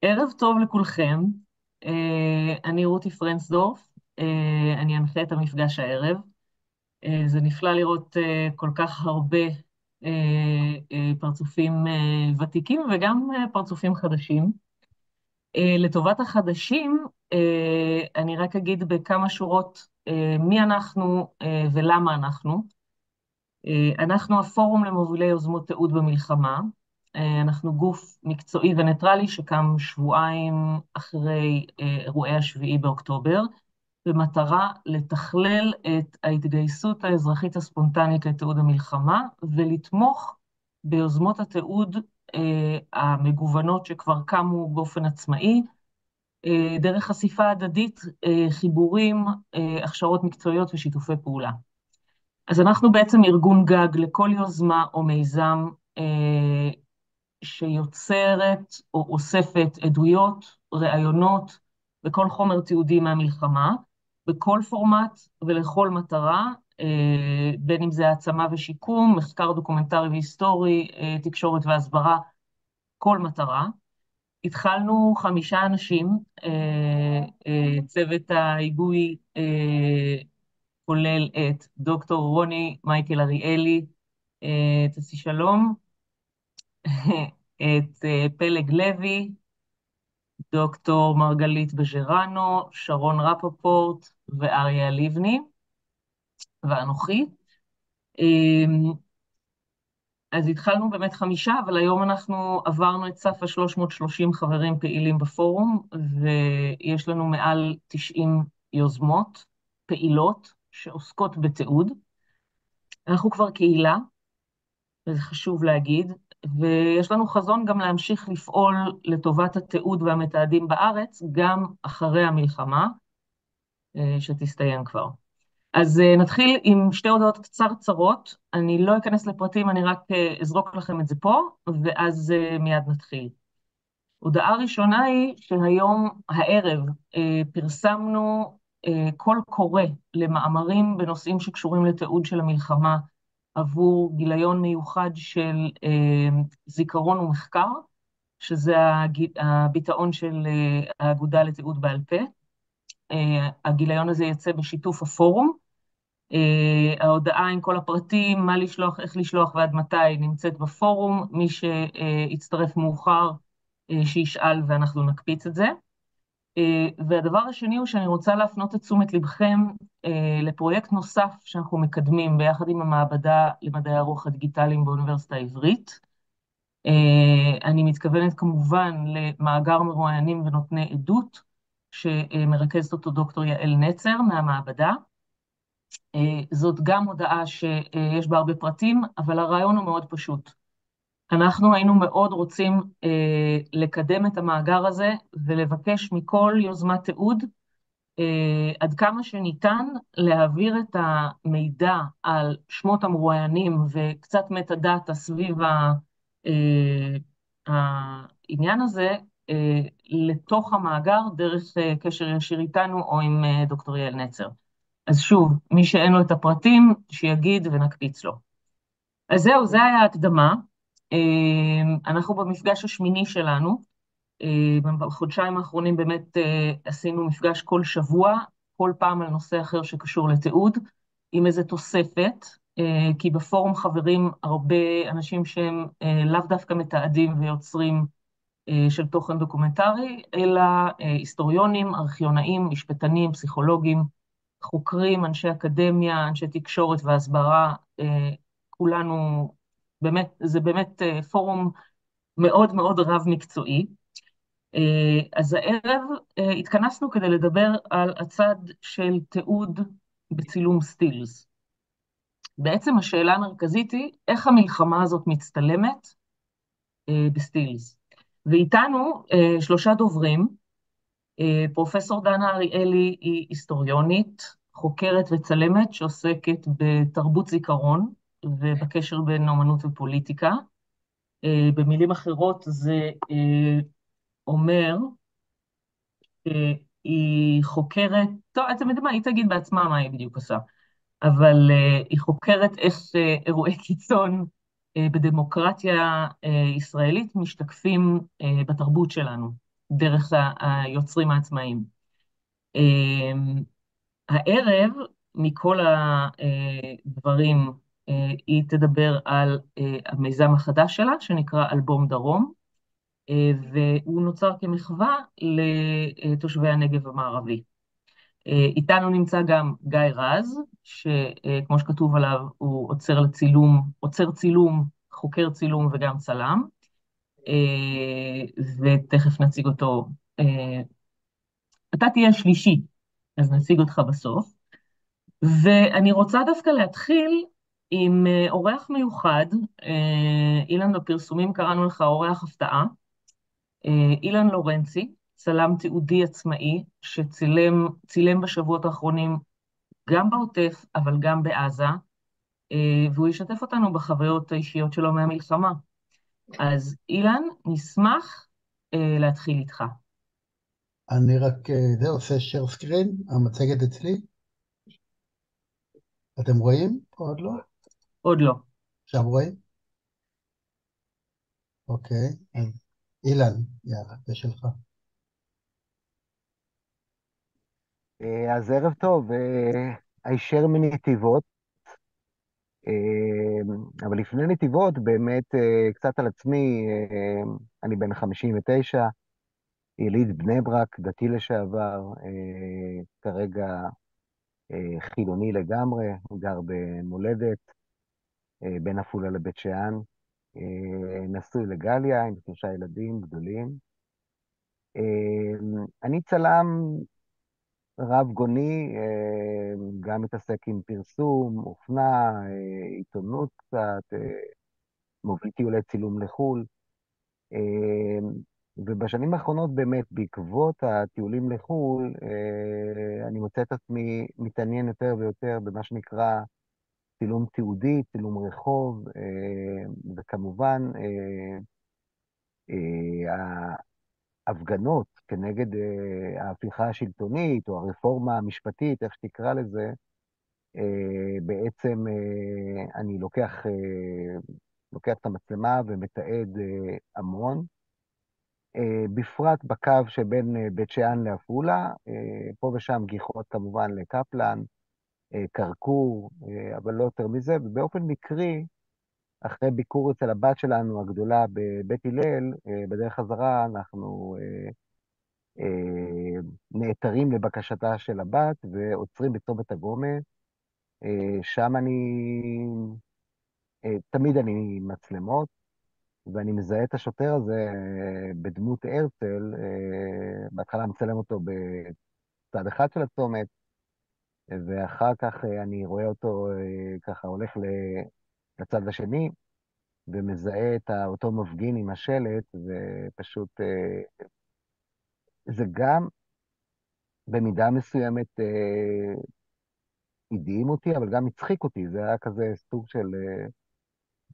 ערב טוב לכולכם. אני רותי פרנסדורף. אני אנחה את המפגש הערב. זה נפלא לראות כל כך הרבה אה, פרצופים ותיקים וגם פרצופים חדשים. לטובת החדשים, אני רק אגיד בכמה שורות מי אנחנו ולמה אנחנו. אנחנו הפורום למובילי יוזמות תיעוד במלחמה. אנחנו גוף מקצועי וניטרלי שקם שבועיים אחרי אירועי השביעי באוקטובר, במטרה לתכלל את ההתגייסות האזרחית הספונטנית לתיעוד המלחמה ולתמוך ביוזמות התיעוד המגוונות שכבר קמו באופן עצמאי, דרך חשיפה הדדית, חיבורים, הכשרות מקצועיות ושיתופי פעולה. אז אנחנו בעצם ארגון גג לכל יוזמה או מיזם שיוצרת או אוספת עדויות, ראיונות וכל חומר תיעודי מהמלחמה, בכל פורמט ולכל מטרה, בין אם זה העצמה ושיקום, מחקר דוקומנטרי והיסטורי, תקשורת והסברה, כל מטרה. התחלנו 5 אנשים, צוות ההיגוי כולל את דוקטור רוני מייקל אריאלי, תעשי שלום, את פלג לוי, דוקטור מרגלית בז'רנו, שרון רפפורט ואריה לבני, ואנוכי. אז התחלנו באמת 5, אבל היום אנחנו עברנו את סף ה-330 חברים פעילים בפורום, ויש לנו מעל 90 יוזמות פעילות שעוסקות בתיעוד. אנחנו כבר קהילה, וזה חשוב להגיד, ויש לנו חזון גם להמשיך לפעול לטובת התיעוד והמתעדים בארץ, גם אחרי המלחמה, שתסתיים כבר. אז נתחיל עם 2 הודעות קצרצרות, אני לא אכנס לפרטים, אני רק אזרוק לכם את זה פה, ואז מיד נתחיל. הודעה ראשונה היא שהיום הערב פרסמנו קול קורא למאמרים בנושאים שקשורים לתיעוד של המלחמה, עבור גיליון מיוחד של זיכרון ומחקר, שזה הביטאון של האגודה לתיעוד בעל פה. הגיליון הזה יצא בשיתוף הפורום. ההודעה עם כל הפרטים, מה לשלוח, איך לשלוח ועד מתי, נמצאת בפורום. מי שיצטרף מאוחר, שישאל ואנחנו נקפיץ את זה. והדבר השני הוא שאני רוצה להפנות את תשומת לבכם לפרויקט נוסף שאנחנו מקדמים ביחד עם המעבדה למדעי הרוח הדיגיטליים באוניברסיטה העברית. אני מתכוונת כמובן למאגר מרואיינים ונותני עדות, שמרכזת אותו דוקטור יעל נצר מהמעבדה. זאת גם הודעה שיש בה הרבה פרטים, אבל הרעיון הוא מאוד פשוט. אנחנו היינו מאוד רוצים לקדם את המאגר הזה ולבקש מכל יוזמת תיעוד עד כמה שניתן להעביר את המידע על שמות המרואיינים וקצת מטה-דאטה סביב העניין הזה לתוך המאגר דרך קשר ישיר איתנו או עם דוקטור יעל נצר. אז שוב, מי שאין לו את הפרטים, שיגיד ונקפיץ לו. אז זהו, זה היה ההקדמה. אנחנו במפגש השמיני שלנו. בחודשיים האחרונים באמת עשינו מפגש כל שבוע, כל פעם על נושא אחר שקשור לתיעוד, עם איזו תוספת, כי בפורום חברים הרבה אנשים שהם לאו דווקא מתעדים ויוצרים של תוכן דוקומנטרי, אלא היסטוריונים, ארכיונאים, משפטנים, פסיכולוגים, חוקרים, אנשי אקדמיה, אנשי תקשורת והסברה, כולנו, באמת, זה באמת פורום מאוד מאוד רב מקצועי. אז הערב התכנסנו כדי לדבר על הצד של תיעוד בצילום סטילס. בעצם השאלה המרכזית היא, איך המלחמה הזאת מצטלמת בסטילס? ואיתנו 3 דוברים. פרופסור דנה אריאלי היא היסטוריונית, חוקרת וצלמת שעוסקת בתרבות זיכרון ובקשר בין אומנות ופוליטיקה. במילים אחרות זה אומר שהיא חוקרת, טוב, אתם יודעים מה, היא תגיד בעצמה מה היא בדיוק עושה, אבל היא חוקרת איך אירועי קיצון בדמוקרטיה ישראלית משתקפים בתרבות שלנו. דרך היוצרים העצמאיים. הערב, מכל הדברים, היא תדבר על המיזם החדש שלה, שנקרא אלבום דרום, והוא נוצר כמחווה לתושבי הנגב המערבי. איתנו נמצא גם גיא רז, שכמו שכתוב עליו, הוא עוצר צילום, חוקר צילום וגם צלם, ותכף נציג אותו. אתה תהיה השלישי, אז נציג אותך בסוף. ואני רוצה דווקא להתחיל עם אורח מיוחד. אילן, בפרסומים קראנו לך אורח הפתעה. אילן לורנצי, צלם תיעודי עצמאי, שצילם בשבועות האחרונים גם בעוטף, אבל גם בעזה, והוא ישתף אותנו בחוויות האישיות שלו מהמלחמה. אז אילן, נשמח להתחיל איתך. אני רק, זה עושה share screen, המצגת אצלי. אתם רואים? עוד לא? עוד לא. עכשיו רואים? אוקיי, אז אילן, יאללה, זה שלך. אז ערב טוב, הישר מנתיבות, אבל לפני נתיבות, באמת קצת על עצמי, אני בן 59, יליד בני ברק, דתי לשעבר, כרגע חילוני לגמרי, גר במולדת, בין עפולה לבית שאן, נשוי לגליה עם 3 ילדים גדולים. אני צלם רב גוני, גם מתעסק עם פרסום, אופנה, עיתונות קצת, מוביל טיולי צילום לחו"ל. ובשנים האחרונות באמת, בעקבות הטיולים לחו"ל, אני מוצא את עצמי מתעניין יותר ויותר במה שנקרא צילום תיעודי, צילום רחוב, וכמובן, ההפגנות כנגד ההפיכה השלטונית, או הרפורמה המשפטית, איך שתקרא לזה, בעצם אני לוקח את המצלמה ומתעד המון, בפרט בקו שבין בית שאן לעפולה, פה ושם גיחות כמובן לקפלן, קרקור, אבל לא יותר מזה, ובאופן מקרי, אחרי ביקור אצל הבת שלנו הגדולה בבית הלל, בדרך חזרה אנחנו נעתרים לבקשתה של הבת ועוצרים בצומת הגומה. שם תמיד אני עם מצלמות, ואני מזהה את השוטר הזה בדמות הרצל, בהתחלה מצלם אותו בצד אחד של הצומת, ואחר כך אני רואה אותו ככה הולך לצד השני, ומזהה את אותו מפגין עם השלט, ופשוט זה גם במידה מסוימת הדהים אותי, אבל גם הצחיק אותי, זה היה כזה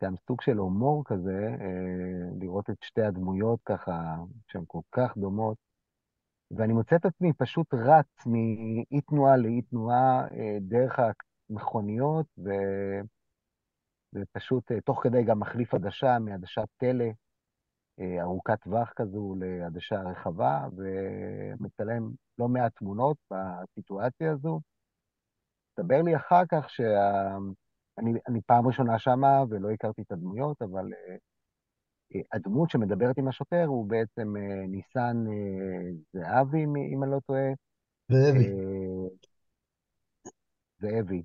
גם סוג של הומור כזה, לראות את שתי הדמויות ככה, שהן כל כך דומות, ואני מוצא את עצמי פשוט רץ מאי תנועה לאי תנועה, דרך המכוניות, ופשוט תוך כדי גם מחליף עדשה, מעדשת טלה, ארוכת טווח כזו לעדשה רחבה, ומצלם לא מעט תמונות בסיטואציה הזו. הסתבר לי אחר כך אני פעם ראשונה שמה ולא הכרתי את הדמויות, אבל הדמות שמדברת עם השוטר הוא בעצם ניסן זהבי, אם אני לא טועה. זאבי. זאבי,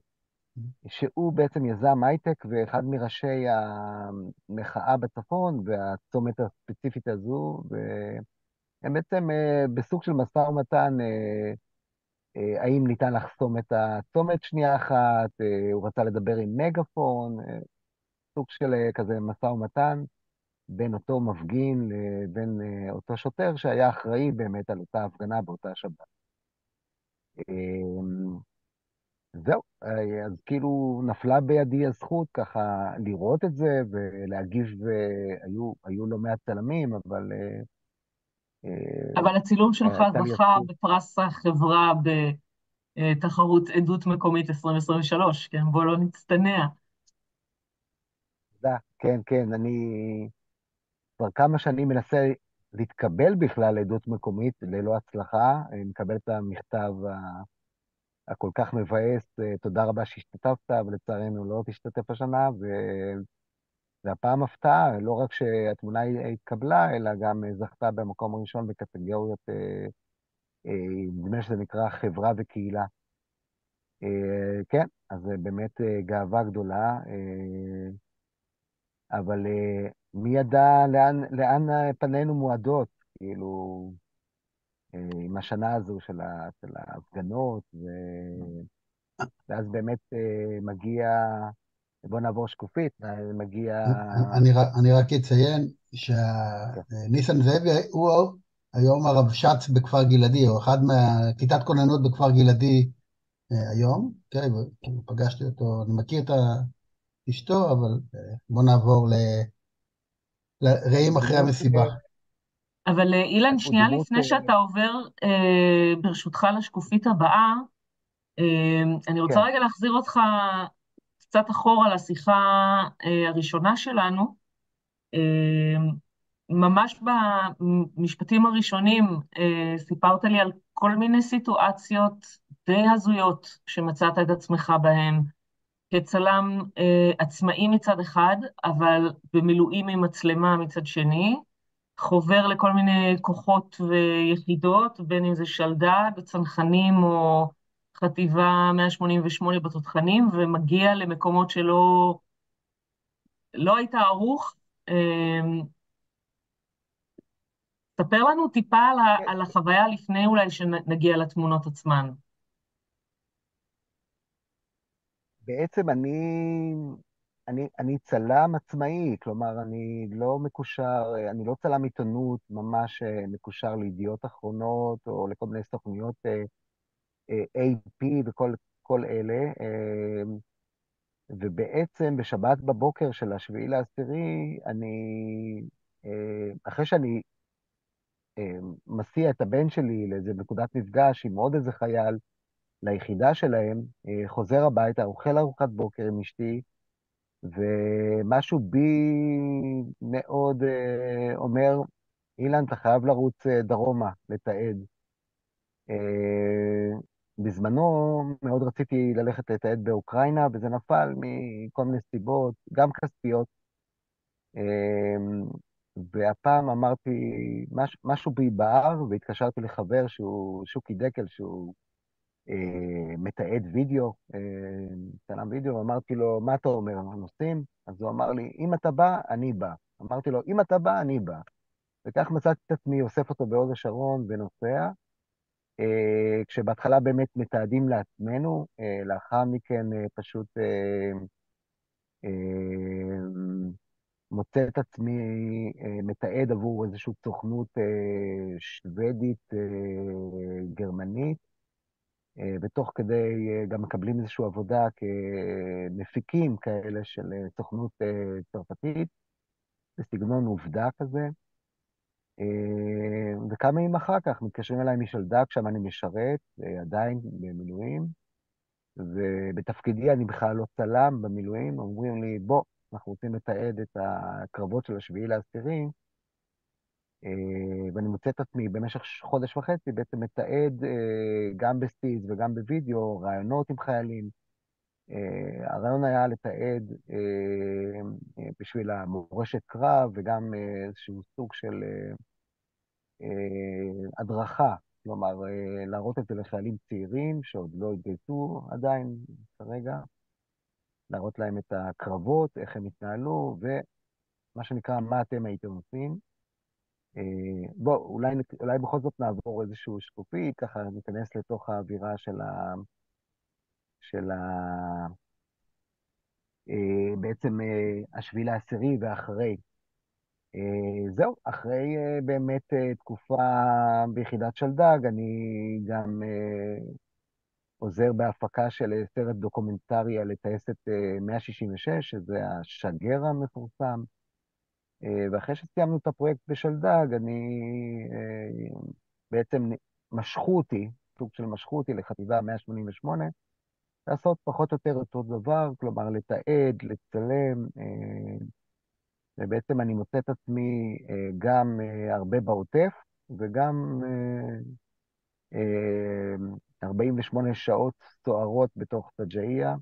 שהוא בעצם יזם הייטק ואחד מראשי המחאה בצפון והצומת הספציפית הזו, והם בעצם בסוג של משא ומתן, האם ניתן לחסום את הצומת שנייה אחת, הוא רצה לדבר עם מגפון, סוג של כזה משא ומתן בין אותו מפגין לבין אותו שוטר שהיה אחראי באמת על אותה הפגנה באותה שבת. זהו, אז כאילו נפלה בידי הזכות ככה לראות את זה ולהגיב, היו לא מעט צלמים, אבל אבל הצילום שלך הייתה לי זכה הזכות. בפרס החברה בתחרות עדות מקומית 2023, כן? בוא לא נצטנע. כן, כן, אני כבר כמה שנים מנסה להתקבל בכלל לעדות מקומית ללא הצלחה, מקבל את המכתב הכל כך מבאס, תודה רבה שהשתתפת, ולצערנו לא תשתתף השנה, והפעם הפתעה, לא רק שהתמונה התקבלה, אלא גם זכתה במקום הראשון בקטגוריות, נדמה לי שזה נקרא חברה וקהילה. כן, אז זה באמת גאווה גדולה, אבל מי ידע לאן פנינו מועדות, כאילו, עם השנה הזו של ההפגנות, ואז באמת מגיע, בוא נעבור שקופית, מגיע... אני רק אציין כן, שניסן זאבי הוא היום הרבש"ץ בכפר גלעדי, או אחד מהכיתת כוננות בכפר גלעדי היום. כן, פגשתי אותו, אני מכיר את אשתו, אבל בוא נעבור לרעים הוא אחרי דמות, המסיבה. אבל אילן, הוא שנייה דמות, לפני שאתה עובר, ברשותך, לשקופית הבאה, אני רוצה כן, רגע להחזיר אותך קצת אחורה לשיחה הראשונה שלנו. ממש במשפטים הראשונים סיפרת לי על כל מיני סיטואציות די הזויות שמצאת את עצמך בהן, כצלם עצמאי מצד אחד, אבל במילואים עם מצלמה מצד שני, חובר לכל מיני כוחות ויחידות, בין אם זה שלדג, צנחנים או חטיבה 188 בתותחנים, ומגיע למקומות שלא לא היית ערוך. ספר לנו טיפה על החוויה לפני אולי שנגיע לתמונות עצמן. בעצם אני צלם עצמאי, כלומר, אני לא מקושר, אני לא צלם עיתונות ממש מקושר לידיעות אחרונות, או לכל מיני סוכנויות AP וכל כל אלה, ובעצם בשבת בבוקר של השביעי לעשירי, אחרי שאני מסיע את הבן שלי לאיזה נקודת מפגש עם עוד איזה חייל, ליחידה שלהם, חוזר הביתה, אוכל ארוחת בוקר עם אשתי, ומשהו בי מאוד אומר, אילן, אתה חייב לרוץ דרומה, לתעד. בזמנו מאוד רציתי ללכת לתעד באוקראינה, וזה נפל מכל מיני סיבות, גם כספיות. והפעם אמרתי, משהו בי בער, והתקשרתי לחבר שהוא שוקי דקל, שהוא מתעד וידאו, צלם וידאו, ואמרתי לו, מה אתה אומר, אנחנו נוסעים? אז הוא אמר לי, אם אתה בא, אני בא. אמרתי לו, אם אתה בא, אני בא. וכך מצאתי את עצמי, אוסף אותו בהוד השרון ונוסע, כשבהתחלה באמת מתעדים לעצמנו, לאחר מכן פשוט אה, מוצא את עצמי מתעד עבור איזושהי סוכנות שוודית, גרמנית, ותוך כדי גם מקבלים איזושהי עבודה כמפיקים כאלה של סוכנות צרפתית, בסגנון עובדה כזה. וכמה ימים אחר כך מתקשרים אליי משלדג, שם אני משרת, עדיין במילואים, ובתפקידי אני בכלל לא צלם במילואים, אומרים לי, בוא, אנחנו רוצים לתעד את הקרבות של השביעי לעשירי, ואני מוצא את עצמי במשך חודש וחצי בעצם מתעד גם בסטיז וגם בווידאו, רעיונות עם חיילים. הרעיון היה לתעד בשביל המורשת קרב וגם איזשהו סוג של הדרכה, כלומר, להראות את זה לחיילים צעירים שעוד לא התגייסו עדיין כרגע, להראות להם את הקרבות, איך הם התנהלו, ומה שנקרא, מה אתם הייתם עושים. בואו, אולי בכל זאת נעבור איזשהו שקופית, ככה ניכנס לתוך האווירה של בעצם השביעי לעשירי ואחרי. זהו, אחרי באמת תקופה ביחידת שלדג, אני גם עוזר בהפקה של סרט דוקומנטרי על טייסת 166, שזה השגר המפורסם. ואחרי שסיימנו את הפרויקט בשלדג, בעצם משכו אותי, סוג של משכו אותי לחטיבה 188, לעשות פחות או יותר אותו דבר, כלומר לתעד, לצלם, ובעצם אני מוצא את עצמי גם הרבה בעוטף, וגם 48 שעות סוערות בתוך סג'עייה.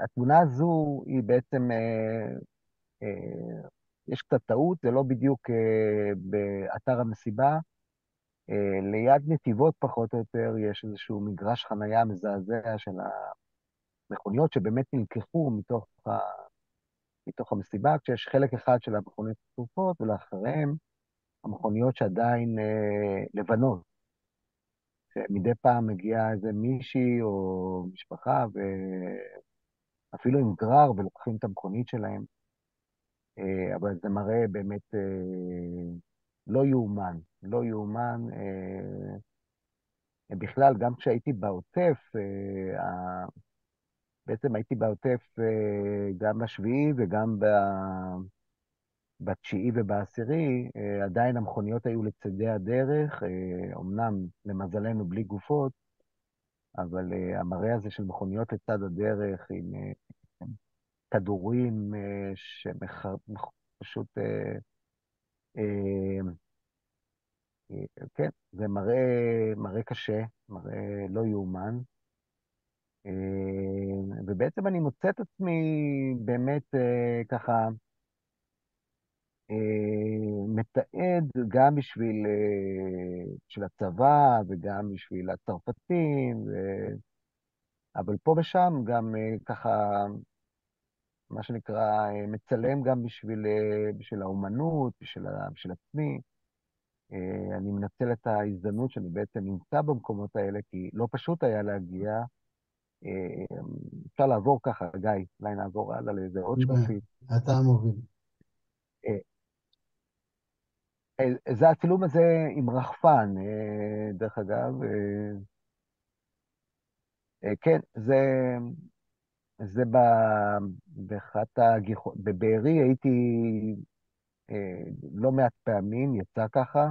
התמונה הזו היא בעצם, יש קצת טעות, זה לא בדיוק באתר המסיבה. ליד נתיבות פחות או יותר יש איזשהו מגרש חנייה מזעזע של המכוניות שבאמת נלקחו מתוך המסיבה, כשיש חלק אחד של המכוניות הצפופות, ולאחריהם המכוניות שעדיין לבנות. שמדי פעם מגיעה איזה מישהי או משפחה, ואפילו עם גרר, ולוקחים את המכונית שלהם. אבל זה מראה באמת לא יאומן, לא יאומן. בכלל, גם כשהייתי בעוטף, בעצם הייתי בעוטף גם בשביעי וגם בתשיעי ובעשירי, עדיין המכוניות היו לצדי הדרך, אמנם למזלנו בלי גופות, אבל המראה הזה של מכוניות לצד הדרך עם כדורים שפשוט, כן, זה מראה קשה, מראה לא יאומן. ובעצם אני מוצא את עצמי באמת ככה מתעד גם בשביל הצבא וגם בשביל הצרפתים, אבל פה ושם גם ככה, מה שנקרא, מצלם גם בשביל האומנות, בשביל עצמי. אני מנצל את ההזדמנות שאני בעצם נמצא במקומות האלה, כי לא פשוט היה להגיע. אפשר לעבור ככה, גיא, אולי נעבור הלאה לאיזה עוד שקופית. אתה מוביל. זה הצילום הזה עם רחפן, דרך אגב. כן, זה באחת הגיחות, בבארי הייתי לא מעט פעמים, יצא ככה.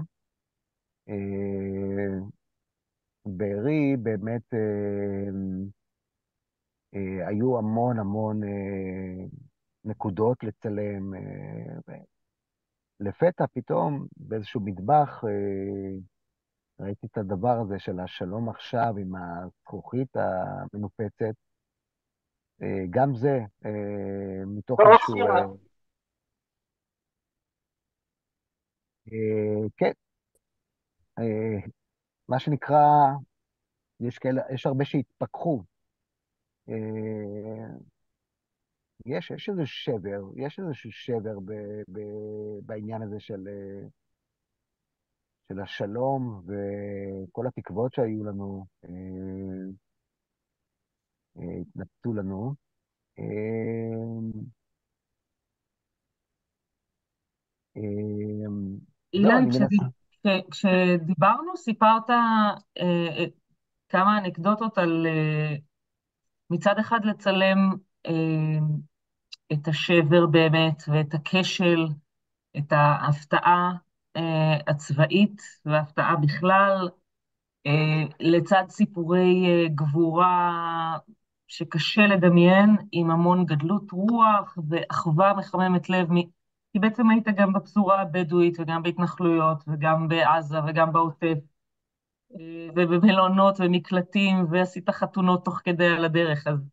בארי באמת היו המון המון נקודות לצלם. לפתע פתאום באיזשהו מטבח ראיתי את הדבר הזה של השלום עכשיו עם הזכוכית המנופצת. גם זה מתוך איזשהו... כן, מה שנקרא, יש הרבה שהתפכחו. יש איזשהו שבר בעניין הזה של השלום, וכל התקוות שהיו לנו התנפצו לנו. אילן, כשדיברנו, סיפרת כמה אנקדוטות על מצד אחד לצלם את השבר באמת, ואת הכשל, את ההפתעה הצבאית, וההפתעה בכלל, לצד סיפורי גבורה שקשה לדמיין, עם המון גדלות רוח ואחווה מחממת לב, כי בעצם היית גם בפזורה הבדואית, וגם בהתנחלויות, וגם בעזה, וגם בעוטף, ובמלונות ומקלטים, ועשית חתונות תוך כדי על הדרך. אז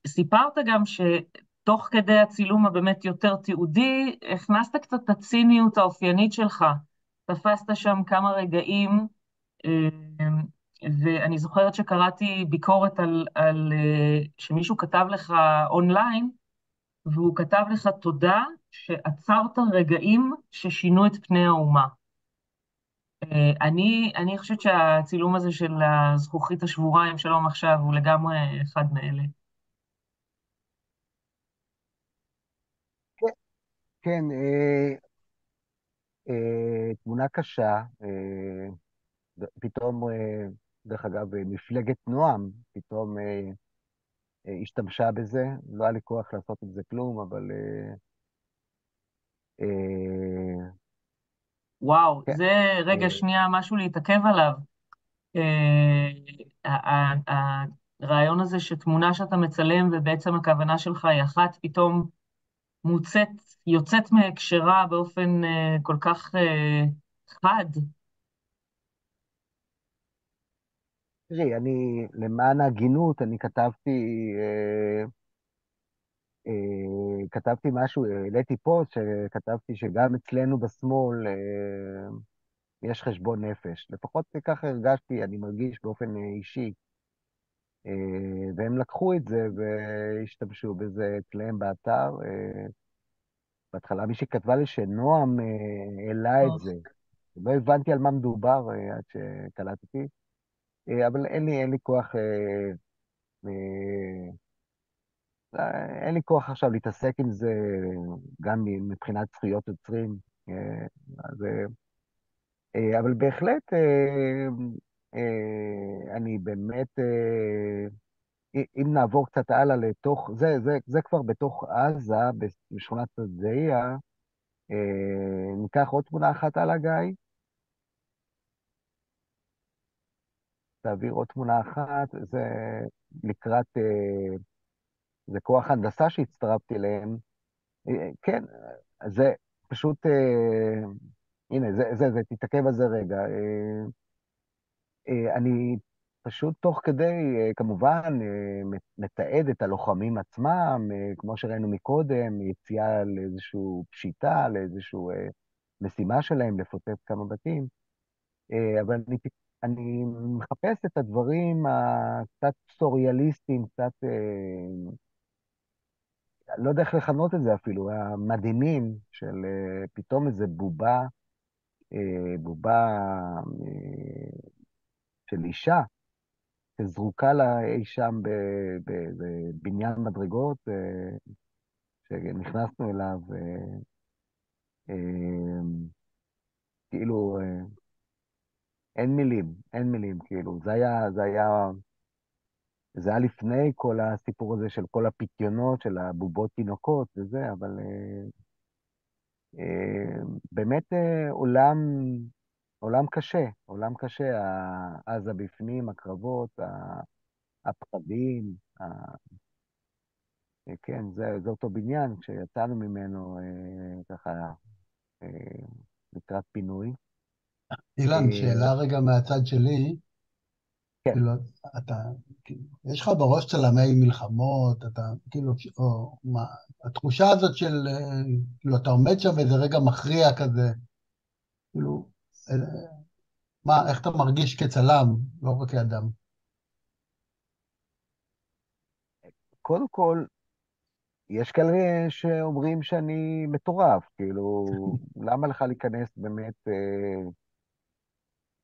סיפרת גם שתוך כדי הצילום הבאמת יותר תיעודי, הכנסת קצת את הציניות האופיינית שלך. תפסת שם כמה רגעים, ואני זוכרת שקראתי ביקורת על שמישהו כתב לך אונליין, והוא כתב לך תודה שעצרת רגעים ששינו את פני האומה. אני חושבת שהצילום הזה של הזכוכית השבורה עם שלום עכשיו הוא לגמרי אחד מאלה. כן, תמונה קשה. פתאום, דרך אגב, מפלגת נועם פתאום השתמשה בזה. לא היה לי כוח לעשות עם זה כלום, אבל... וואו, כן. זה רגע שנייה משהו להתעכב עליו. הרעיון הזה שתמונה שאתה מצלם ובעצם הכוונה שלך היא אחת, פתאום מוצאת, יוצאת מהקשרה באופן כל כך חד. תראי, למען ההגינות, אני כתבתי משהו, העליתי פוסט שכתבתי שגם אצלנו בשמאל יש חשבון נפש. לפחות ככה הרגשתי, אני מרגיש באופן אישי. והם לקחו את זה והשתמשו בזה אצלם באתר. בהתחלה מישהי כתבה לי שנועם העלה את זה. לא הבנתי על מה מדובר עד שקלטתי, אבל אין לי כוח, אין לי כוח עכשיו להתעסק עם זה, גם מבחינת זכויות יוצרים. אה, אז, אבל בהחלט, אני באמת, אם נעבור קצת הלאה לתוך, זה כבר בתוך עזה, בשכונת שג'אעיה, ניקח עוד תמונה אחת הלאה, גיא, תעביר עוד תמונה אחת, לקראת, זה כוח הנדסה שהצטרפתי אליהם. כן, זה פשוט, הנה, תתעכב על זה רגע. אני פשוט תוך כדי, כמובן, מתעד את הלוחמים עצמם, כמו שראינו מקודם, יציאה לאיזושהי פשיטה, לאיזושהי משימה שלהם, לפוצץ כמה בתים. אבל אני מחפש את הדברים הקצת סוריאליסטיים, קצת, לא יודע איך לכנות את זה אפילו, המדהימים של פתאום איזה בובה של אישה, שזרוקה לה אי שם בבניין מדרגות, שנכנסנו אליו, אה, כאילו, אין מילים, אין מילים, כאילו, זה היה לפני כל הסיפור הזה של כל הפיתיונות, של הבובות תינוקות וזה, אבל באמת עולם קשה, עזה בפנים, הקרבות, הפחדים, כן, זה אותו בניין כשיצאנו ממנו ככה אה, לקראת פינוי. אילן, אה, שאלה רגע מהצד שלי, כן, כאילו, אתה, כאילו, יש לך בראש צלמי מלחמות, אתה, כאילו, או מה, התחושה הזאת של, כאילו, אתה עומד שם באיזה רגע מכריע כזה, כאילו, אה, מה, איך אתה מרגיש כצלם, לא רק כאדם? קודם כל, יש כאלה שאומרים שאני מטורף, כאילו, למה לך להיכנס באמת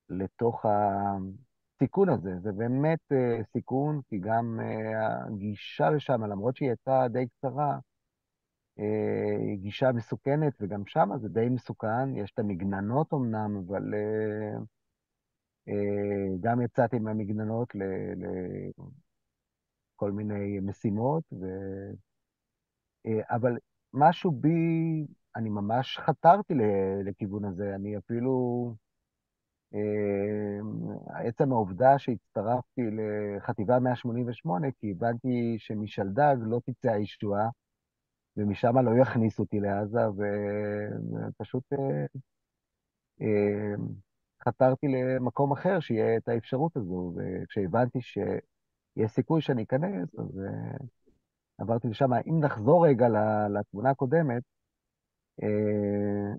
לתוך הסיכון הזה? זה באמת סיכון, כי גם הגישה לשם, למרות שהיא הייתה די קצרה, היא גישה מסוכנת, וגם שם זה די מסוכן. יש את המגננות אמנם, אבל גם יצאתי מהמגננות לכל מיני משימות, אבל משהו בי, אני ממש חתרתי לכיוון הזה. אני אפילו, עצם העובדה שהצטרפתי לחטיבה 188, כי הבנתי שמשלדג לא תצא הישועה, ומשם לא יכניסו אותי לעזה, ופשוט אה, חתרתי למקום אחר שיהיה את האפשרות הזו, וכשהבנתי שיש סיכוי שאני אכנס, אז עברתי לשם. אם נחזור רגע לתמונה הקודמת, אה,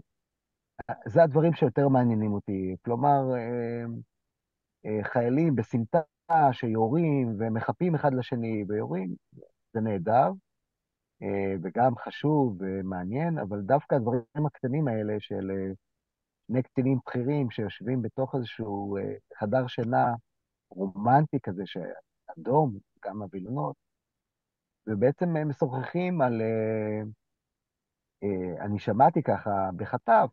זה הדברים שיותר מעניינים אותי. כלומר, חיילים בסמטה שיורים ומחפים אחד לשני ויורים, זה נהדר, וגם חשוב ומעניין, אבל דווקא הדברים הקטנים האלה של שני קצינים בכירים שיושבים בתוך איזשהו חדר שינה רומנטי כזה, שאדום, גם הווילונות, ובעצם הם משוחחים על, אני שמעתי ככה בחטף,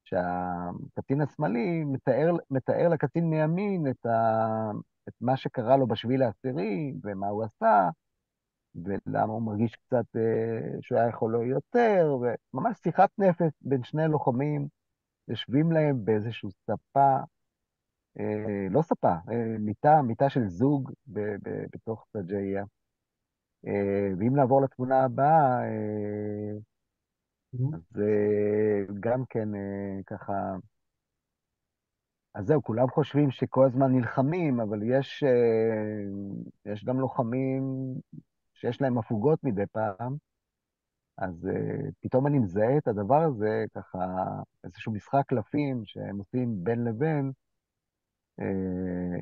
שהקצין השמאלי מתאר לקצין מימין את מה שקרה לו בשביל העשירי, ומה הוא עשה, ולמה הוא מרגיש קצת שהוא היה יכול לו יותר, וממש שיחת נפש בין שני לוחמים, יושבים להם באיזושהי ספה, לא ספה, מיטה של זוג בתוך סג'עיה. ואם נעבור לתמונה הבאה, Mhm. אז גם כן ככה, אז זהו, כולם חושבים שכל הזמן נלחמים, אבל יש גם לוחמים שיש להם הפוגות מדי פעם, אז פתאום אני מזהה את הדבר הזה, ככה, איזשהו משחק קלפים שהם עושים בין לבין,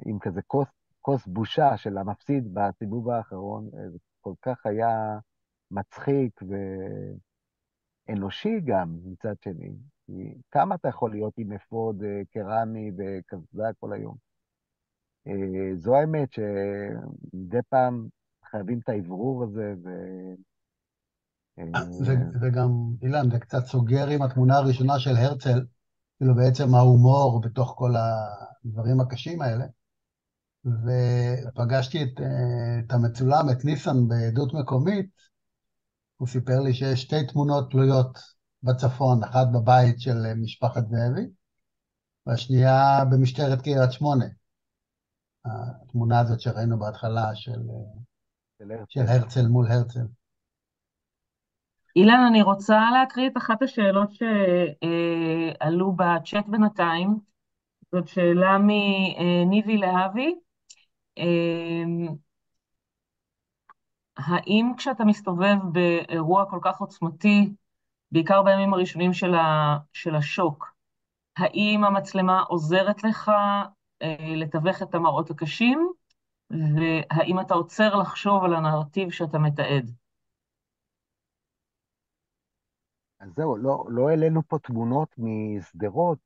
עם כזה כוס בושה של המפסיד בסיבוב האחרון. זה כל כך היה מצחיק ואנושי גם מצד שני. כי כמה אתה יכול להיות עם אפוד קרמי וקסדה כל היום? זו האמת שמדי פעם חייבים את האוורור הזה, זה גם, אילן, זה קצת סוגר עם התמונה הראשונה של הרצל, כאילו בעצם ההומור בתוך כל הדברים הקשים האלה. ופגשתי את המצולם, את ניסן, בעדות מקומית. הוא סיפר לי שיש שתי תמונות תלויות בצפון, אחת בבית של משפחת זאבי, והשנייה במשטרת קריית שמונה. התמונה הזאת שראינו בהתחלה של של הרצל. הרצל מול הרצל. אילן, אני רוצה להקריא את אחת השאלות שעלו בצ'אט בינתיים. זאת שאלה מניבי להבי. האם כשאתה מסתובב באירוע כל כך עוצמתי, בעיקר בימים הראשונים של השוק, האם המצלמה עוזרת לך לתווך את המראות הקשים, והאם אתה עוצר לחשוב על הנרטיב שאתה מתעד? אז זהו, לא העלינו פה תמונות משדרות.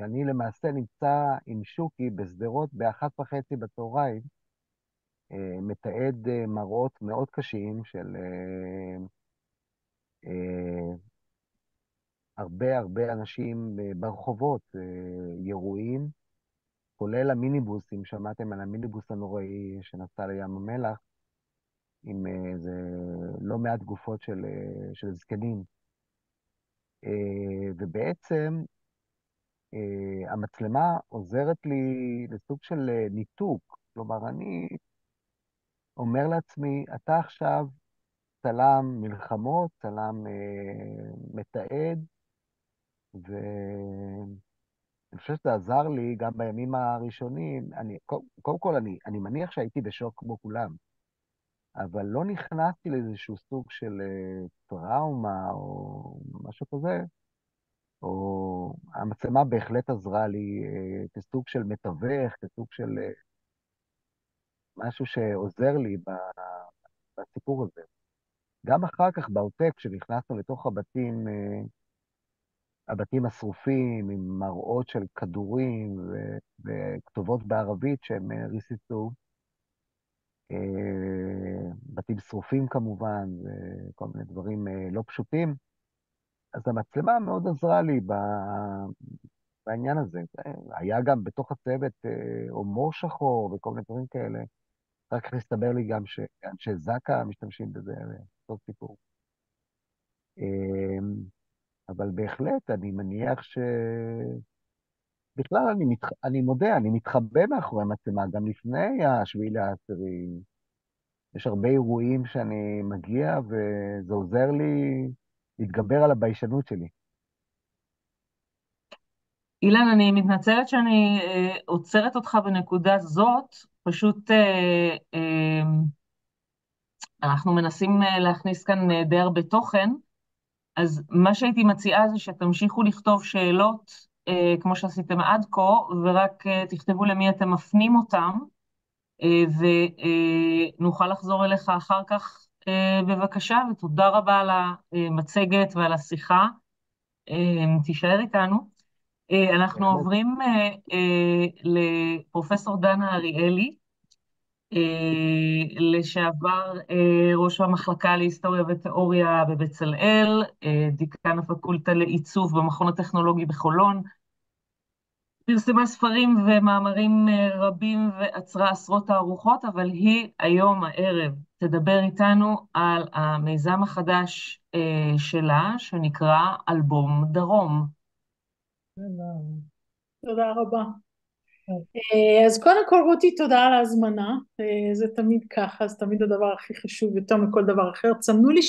אני למעשה נמצא עם שוקי בשדרות ב13:30 בצהריים, מתעד מראות מאוד קשים של אה, הרבה הרבה אנשים ברחובות, ירויים, כולל המיניבוס, אם שמעתם על המיניבוס הנוראי שנסע לים המלח, עם איזה לא מעט גופות של זקנים. ובעצם המצלמה עוזרת לי לסוג של ניתוק. כלומר, אני אומר לעצמי, אתה עכשיו צלם מלחמות, צלם מתעד, ואני חושב שזה עזר לי גם בימים הראשונים. קודם כל, אני מניח שהייתי בשוק כמו כולם, אבל לא נכנסתי לאיזשהו סוג של טראומה או משהו כזה, או המצלמה בהחלט עזרה לי כסוג של מתווך, כסוג של משהו שעוזר לי בסיפור הזה. גם אחר כך, בעוטף, כשנכנסנו לתוך הבתים, הבתים השרופים, עם מראות של כדורים וכתובות בערבית שהם ריססו, בתים שרופים כמובן, וכל מיני דברים לא פשוטים, אז המצלמה מאוד עזרה לי בעניין הזה. היה גם בתוך הצוות הומור שחור וכל מיני דברים כאלה. אחר כך הסתבר לי גם שאנשי זק"א משתמשים בזה, אותו סיפור. אבל בהחלט, אני מניח בכלל, אני מודה, אני מתחבא מאחורי המצלמה, גם לפני ה7 באוקטובר. יש הרבה אירועים שאני מגיע, וזה עוזר לי להתגבר על הביישנות שלי. אילן, אני מתנצלת שאני עוצרת אותך בנקודה זאת, פשוט אנחנו מנסים להכניס כאן די הרבה תוכן, אז מה שהייתי מציעה זה שתמשיכו לכתוב שאלות, כמו שעשיתם עד כה, ורק תכתבו למי אתם מפנים אותם, ונוכל לחזור אליך אחר כך, בבקשה, ותודה רבה על המצגת ועל השיחה. תישאר איתנו. אנחנו בהחלט. עוברים לפרופסור דנה אריאלי, לשעבר ראש המחלקה להיסטוריה ותיאוריה בבצלאל, דיקן הפקולטה לעיצוב במכון הטכנולוגי בחולון, פרסמה ספרים ומאמרים רבים ועצרה עשרות תערוכות, אבל היא היום הערב תדבר איתנו על המיזם החדש שלה, שנקרא אלבום דרום. תודה רבה. אז קודם כל רותי, תודה על ההזמנה, זה תמיד ככה, זה תמיד הדבר הכי חשוב יותר מכל דבר אחר. תסמנו לי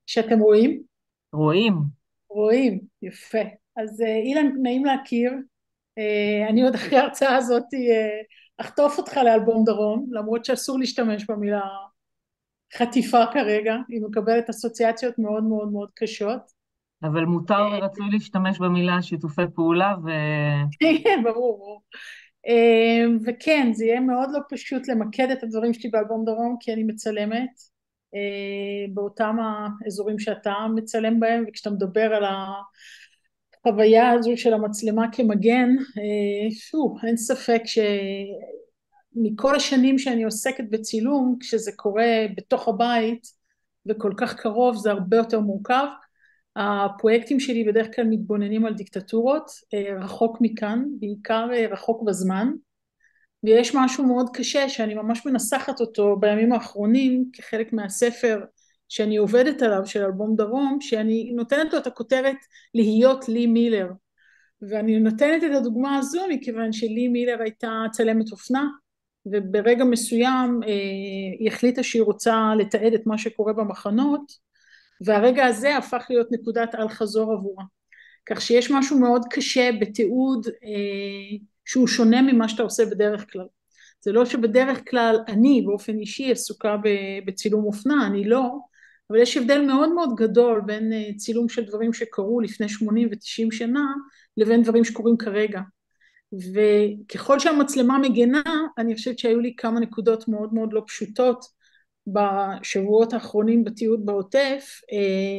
שאתם רואים. רואים. רואים, יפה. אז אילן, נעים להכיר. אני עוד אחרי ההרצאה הזאת אחטוף אותך לאלבום דרום, למרות שאסור להשתמש במילה חטיפה כרגע, היא מקבלת אסוציאציות מאוד מאוד מאוד קשות. אבל מותר ורצוי להשתמש במילה שיתופי פעולה כן, ברור, ברור. וכן, זה יהיה מאוד לא פשוט למקד את הדברים שלי באלבום דרום, כי אני מצלמת באותם האזורים שאתה מצלם בהם, וכשאתה מדבר על החוויה הזו של המצלמה כמגן, שוב, אין ספק שמכל השנים שאני עוסקת בצילום, כשזה קורה בתוך הבית וכל כך קרוב, זה הרבה יותר מורכב. הפרויקטים שלי בדרך כלל מתבוננים על דיקטטורות, רחוק מכאן, בעיקר רחוק בזמן, ויש משהו מאוד קשה שאני ממש מנסחת אותו בימים האחרונים כחלק מהספר שאני עובדת עליו של אלבום דרום, שאני נותנת לו את הכותרת להיות לי מילר, ואני נותנת את הדוגמה הזו מכיוון שלי מילר הייתה צלמת אופנה, וברגע מסוים היא החליטה שהיא רוצה לתעד את מה שקורה במחנות, והרגע הזה הפך להיות נקודת אל חזור עבורה. כך שיש משהו מאוד קשה בתיעוד שהוא שונה ממה שאתה עושה בדרך כלל. זה לא שבדרך כלל אני באופן אישי עסוקה בצילום אופנה, אני לא, אבל יש הבדל מאוד מאוד גדול בין צילום של דברים שקרו לפני 80 ו-90 שנה, לבין דברים שקורים כרגע. וככל שהמצלמה מגנה, אני חושבת שהיו לי כמה נקודות מאוד מאוד לא פשוטות, בשבועות האחרונים בתיעוד בעוטף,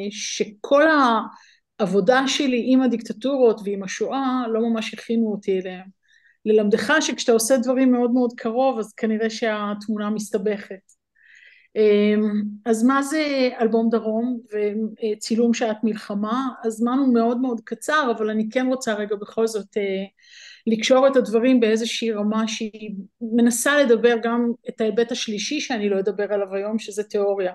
שכל העבודה שלי עם הדיקטטורות ועם השואה לא ממש הכינו אותי אליהם. ללמדך שכשאתה עושה דברים מאוד מאוד קרוב, אז כנראה שהתמונה מסתבכת. אז מה זה אלבום דרום וצילום שעת מלחמה? הזמן הוא מאוד מאוד קצר, אבל אני כן רוצה רגע בכל זאת לקשור את הדברים באיזושהי רמה שהיא מנסה לדבר גם את ההיבט השלישי שאני לא אדבר עליו היום, שזה תיאוריה.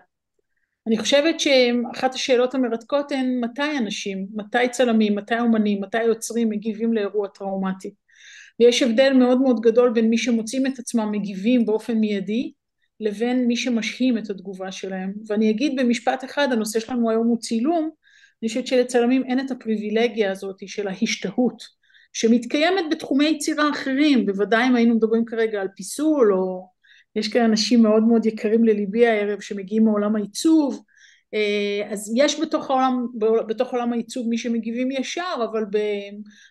אני חושבת שאחת השאלות המרתקות הן מתי אנשים, מתי צלמים, מתי אומנים, מתי יוצרים מגיבים לאירוע טראומטי. ויש הבדל מאוד מאוד גדול בין מי שמוצאים את עצמם מגיבים באופן מיידי, לבין מי שמשהים את התגובה שלהם. ואני אגיד במשפט אחד, הנושא שלנו היום הוא צילום, אני חושבת שלצלמים אין את הפריבילגיה הזאת של ההשתהות, שמתקיימת בתחומי יצירה אחרים, בוודאי אם היינו מדברים כרגע על פיסול, או יש כאלה אנשים מאוד מאוד יקרים לליבי הערב שמגיעים מעולם העיצוב, אז יש בתוך עולם העיצוב מי שמגיבים ישר, אבל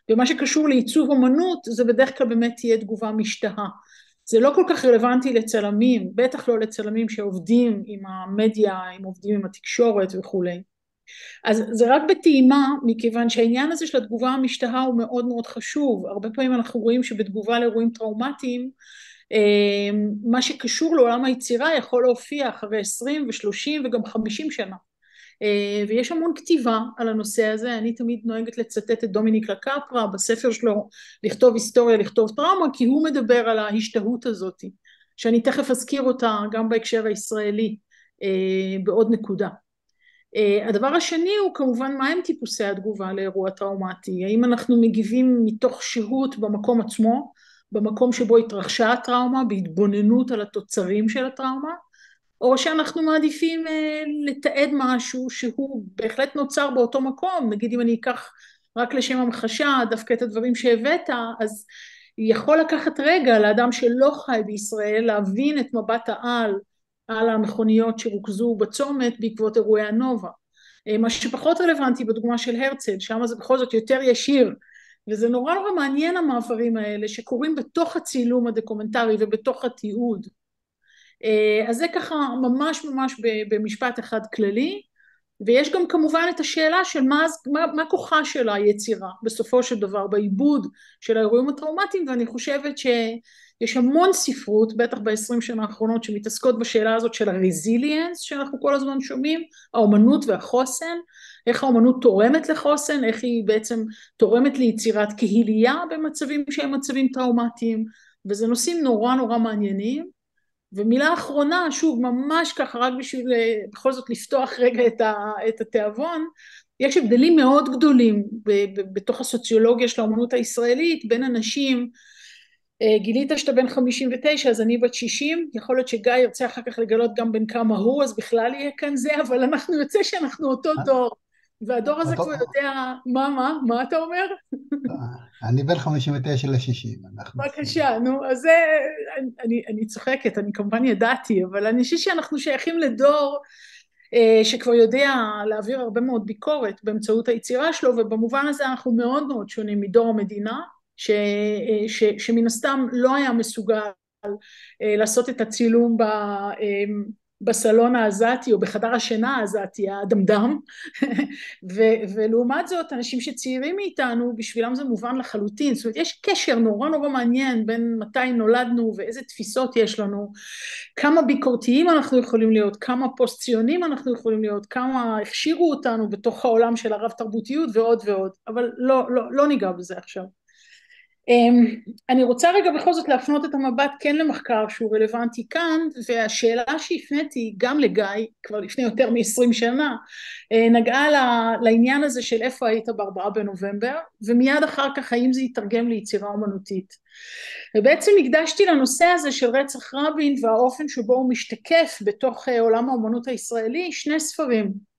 במה שקשור לעיצוב אומנות, זה בדרך כלל באמת תהיה תגובה משתהה. זה לא כל כך רלוונטי לצלמים, בטח לא לצלמים שעובדים עם המדיה, הם עובדים עם התקשורת וכולי. אז זה רק בטעימה, מכיוון שהעניין הזה של התגובה המשתהה הוא מאוד מאוד חשוב. הרבה פעמים אנחנו רואים שבתגובה לאירועים טראומטיים, מה שקשור לעולם היצירה יכול להופיע אחרי 20 ו-30 וגם 50 שנה. ויש המון כתיבה על הנושא הזה, אני תמיד נוהגת לצטט את דומיניק לקפרה בספר שלו, לכתוב היסטוריה, לכתוב טראומה, כי הוא מדבר על ההשתהות הזאת, שאני תכף אזכיר אותה גם בהקשר הישראלי, בעוד נקודה. הדבר השני הוא כמובן מהם טיפוסי התגובה לאירוע טראומטי, האם אנחנו מגיבים מתוך שהות במקום עצמו, במקום שבו התרחשה הטראומה, בהתבוננות על התוצרים של הטראומה, או שאנחנו מעדיפים לתעד משהו שהוא בהחלט נוצר באותו מקום, נגיד אם אני אקח רק לשם המחשה דווקא את הדברים שהבאת, אז יכול לקחת רגע לאדם שלא חי בישראל להבין את מבט העל על המכוניות שרוכזו בצומת בעקבות אירועי הנובה. מה שפחות רלוונטי בדוגמה של הרצל, שם זה בכל זאת יותר ישיר, וזה נורא נורא מעניין המעברים האלה שקורים בתוך הצילום הדוקומנטרי ובתוך התיעוד. אז זה ככה ממש ממש במשפט אחד כללי, ויש גם כמובן את השאלה של מה כוחה של היצירה בסופו של דבר בעיבוד של האירועים הטראומטיים, ואני חושבת שיש המון ספרות, בטח ב-20 שנה האחרונות, שמתעסקות בשאלה הזאת של הרזיליאנס שאנחנו כל הזמן שומעים, האומנות והחוסן, איך האומנות תורמת לחוסן, איך היא בעצם תורמת ליצירת קהילייה במצבים שהם מצבים טראומטיים, וזה נושאים נורא נורא מעניינים. ומילה אחרונה, שוב, ממש ככה, רק בשביל בכל זאת לפתוח רגע את התיאבון, יש הבדלים מאוד גדולים בתוך הסוציולוגיה של האומנות הישראלית, בין אנשים, גילית שאתה בן 59, אז אני בת 60, יכול להיות שגיא ירצה אחר כך לגלות גם בין כמה הוא, אז בכלל יהיה כאן זה, אבל אנחנו יוצא שאנחנו אותו דור, והדור הזה כבר יודע, מה אתה אומר? אני בן 59 ל-60. בבקשה, נו, אז אני צוחקת, אני כמובן ידעתי, אבל אני חושבת שאנחנו שייכים לדור שכבר יודע להעביר הרבה מאוד ביקורת באמצעות היצירה שלו, ובמובן הזה אנחנו מאוד מאוד שונים מדור המדינה, שמן הסתם לא היה מסוגל לעשות את הצילום בסלון העזתי או בחדר השינה העזתי, הדמדם, ולעומת זאת אנשים שצעירים מאיתנו בשבילם זה מובן לחלוטין, זאת אומרת יש קשר נורא נורא מעניין בין מתי נולדנו ואיזה תפיסות יש לנו, כמה ביקורתיים אנחנו יכולים להיות, כמה פוסט ציונים אנחנו יכולים להיות, כמה הכשירו אותנו בתוך העולם של הרב תרבותיות ועוד ועוד, אבל לא ניגע בזה עכשיו. אני רוצה רגע בכל זאת להפנות את המבט כן למחקר שהוא רלוונטי כאן, והשאלה שהפניתי גם לגיא כבר לפני יותר מ-20 שנה נגעה לעניין הזה של איפה היית ב4 בנובמבר, ומיד אחר כך האם זה יתרגם ליצירה אומנותית, ובעצם הקדשתי לנושא הזה של רצח רבין והאופן שבו הוא משתקף בתוך עולם האומנות הישראלי 2 ספרים.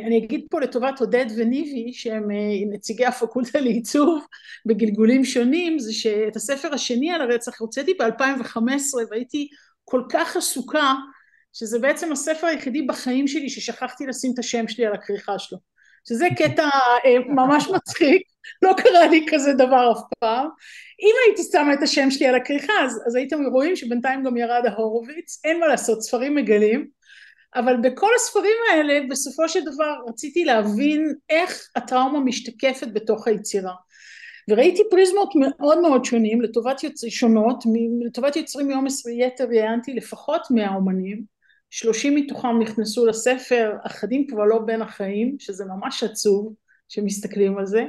אני אגיד פה לטובת עודד וניבי שהם נציגי הפקולטה לעיצוב בגלגולים שונים, זה שאת הספר השני על הרצח הוצאתי ב-2015 והייתי כל כך עסוקה שזה בעצם הספר היחידי בחיים שלי ששכחתי לשים את השם שלי על הכריכה שלו, שזה קטע ממש מצחיק, לא קרה לי כזה דבר אף פעם. אם הייתי שמה את השם שלי על הכריכה אז הייתם רואים שבינתיים גם ירד ההורוביץ, אין מה לעשות, ספרים מגלים, אבל בכל הספרים האלה בסופו של דבר רציתי להבין איך הטראומה משתקפת בתוך היצירה, וראיתי פריזמות מאוד מאוד שונים לטובת יוצרים מיום יתר ראיינתי לפחות 100 אומנים, 30 מתוכם נכנסו לספר, אחדים כבר לא בין החיים, שזה ממש עצוב שמסתכלים על זה,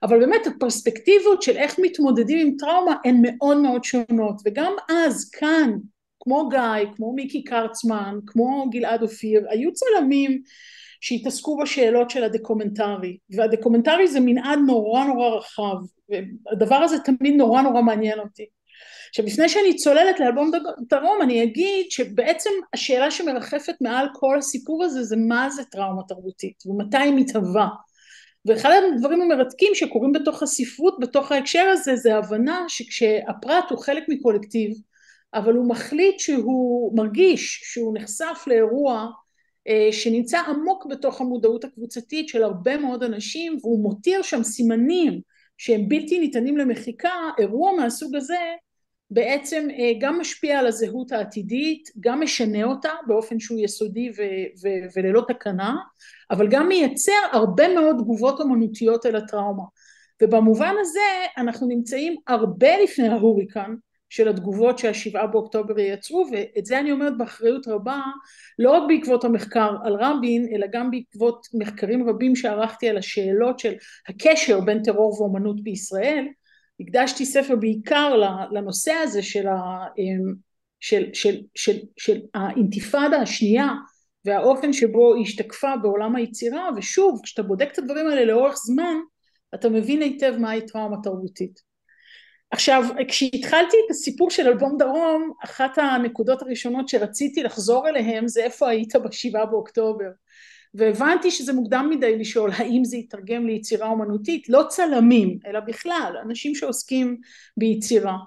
אבל באמת הפרספקטיבות של איך מתמודדים עם טראומה הן מאוד מאוד שונות, וגם אז כאן כמו גיא, כמו מיקי קרצמן, כמו גלעד אופיר, היו צלמים שהתעסקו בשאלות של הדוקומנטרי, והדוקומנטרי זה מנעד נורא נורא רחב, והדבר הזה תמיד נורא נורא מעניין אותי. עכשיו לפני שאני צוללת לאלבום דרום, אני אגיד שבעצם השאלה שמרחפת מעל כל הסיפור הזה, זה מה זה טראומה תרבותית, ומתי היא מתהווה. ואחד הדברים המרתקים שקורים בתוך הספרות, בתוך ההקשר הזה, זה ההבנה שכשהפרט הוא חלק מקולקטיב, אבל הוא מחליט שהוא מרגיש שהוא נחשף לאירוע שנמצא עמוק בתוך המודעות הקבוצתית של הרבה מאוד אנשים, והוא מותיר שם סימנים שהם בלתי ניתנים למחיקה, אירוע מהסוג הזה בעצם גם משפיע על הזהות העתידית, גם משנה אותה באופן שהוא יסודי וללא תקנה, אבל גם מייצר הרבה מאוד תגובות אומנותיות אל הטראומה. ובמובן הזה אנחנו נמצאים הרבה לפני ההוריקן, של התגובות שה7 באוקטובר ייצרו, ואת זה אני אומרת באחריות רבה, לא רק בעקבות המחקר על רבין, אלא גם בעקבות מחקרים רבים שערכתי על השאלות של הקשר בין טרור ואומנות בישראל. הקדשתי ספר בעיקר לנושא הזה של האינתיפאדה השנייה, והאופן שבו היא השתקפה בעולם היצירה, ושוב, כשאתה בודק את הדברים האלה לאורך זמן, אתה מבין היטב מהי טראומה תרבותית. עכשיו, כשהתחלתי את הסיפור של אלבום דרום, אחת הנקודות הראשונות שרציתי לחזור אליהם זה איפה היית ב7 באוקטובר, והבנתי שזה מוקדם מדי לשאול האם זה יתרגם ליצירה אומנותית, לא צלמים, אלא בכלל, אנשים שעוסקים ביצירה.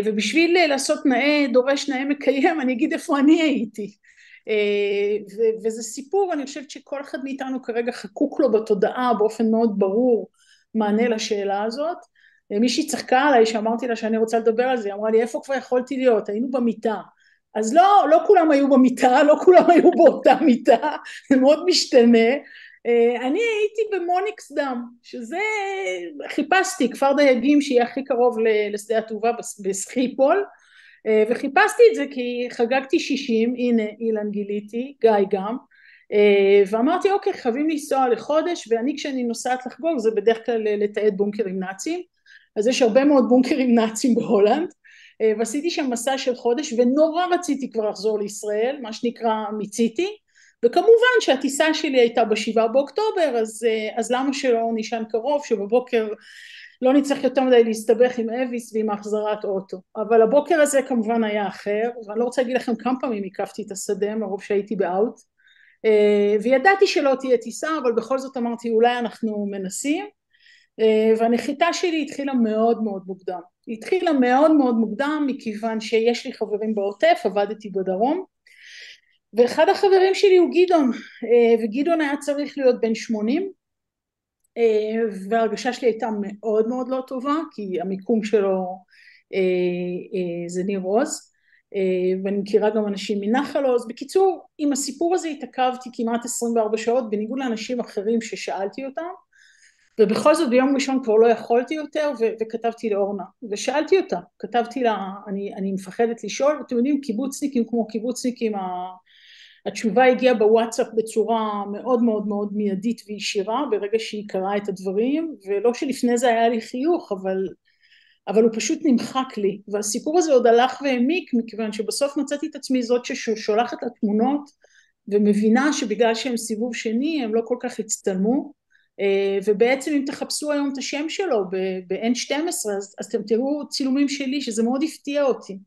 ובשביל לעשות נאה דורש נאה מקיים, אני אגיד איפה אני הייתי. וזה סיפור, אני חושבת שכל אחד מאיתנו כרגע חקוק לו בתודעה באופן מאוד ברור מענה לשאלה הזאת. מישהי צחקה עליי שאמרתי לה שאני רוצה לדבר על זה, היא אמרה לי איפה כבר יכולתי להיות, היינו במיטה, אז לא כולם היו במיטה, לא כולם היו באותה מיטה, זה מאוד משתנה. אני הייתי במוניקסדם, שזה חיפשתי כפר דייגים שיהיה הכי קרוב לשדה התעופה בסחיפול, וחיפשתי את זה כי חגגתי 60, הנה אילן גיליתי, גיא גם, ואמרתי אוקיי חייבים לנסוע לחודש, ואני כשאני נוסעת לחגוג זה בדרך כלל לתעד בונקרים נאצים, אז יש הרבה מאוד בונקרים נאצים בהולנד, ועשיתי שם מסע של חודש, ונורא רציתי כבר לחזור לישראל, מה שנקרא מיציתי, וכמובן שהטיסה שלי הייתה ב7 באוקטובר, אז למה שלא נשען קרוב, שבבוקר לא נצטרך יותר מדי להסתבך עם אביס ועם החזרת אוטו. אבל הבוקר הזה כמובן היה אחר, ואני לא רוצה להגיד לכם כמה פעמים הקפתי את השדה, מרוב שהייתי באוט, וידעתי שלא תהיה טיסה, אבל בכל זאת אמרתי אולי אנחנו מנסים, והנחיתה שלי התחילה מאוד מאוד מוקדם. היא התחילה מאוד מאוד מוקדם, מכיוון שיש לי חברים בעוטף, עבדתי בדרום, ואחד החברים שלי הוא גדעון, וגדעון היה צריך להיות בן 80, וההרגשה שלי הייתה מאוד מאוד לא טובה, כי המיקום שלו זה ניר עוז, ואני מכירה גם אנשים מנחל עוז. בקיצור, עם הסיפור הזה התעכבתי כמעט 24 שעות, בניגוד לאנשים אחרים ששאלתי אותם, ובכל זאת ביום ראשון כבר לא יכולתי יותר, וכתבתי לאורנה, ושאלתי אותה, כתבתי לה, אני מפחדת לשאול, ואתם יודעים, קיבוצניקים כמו קיבוצניקים, התשובה הגיעה בוואטסאפ בצורה מאוד מאוד מאוד מיידית וישירה, ברגע שהיא קראה את הדברים, ולא שלפני זה היה לי חיוך, אבל הוא פשוט נמחק לי, והסיפור הזה עוד הלך והעמיק, מכיוון שבסוף מצאתי את עצמי זאת ששולחת לתמונות, ומבינה שבגלל שהם סיבוב שני, הם לא כל כך הצטלמו, ובעצם אם תחפשו היום את השם שלו ב-N12, אז אתם תראו צילומים שלי, שזה מאוד הפתיע אותי,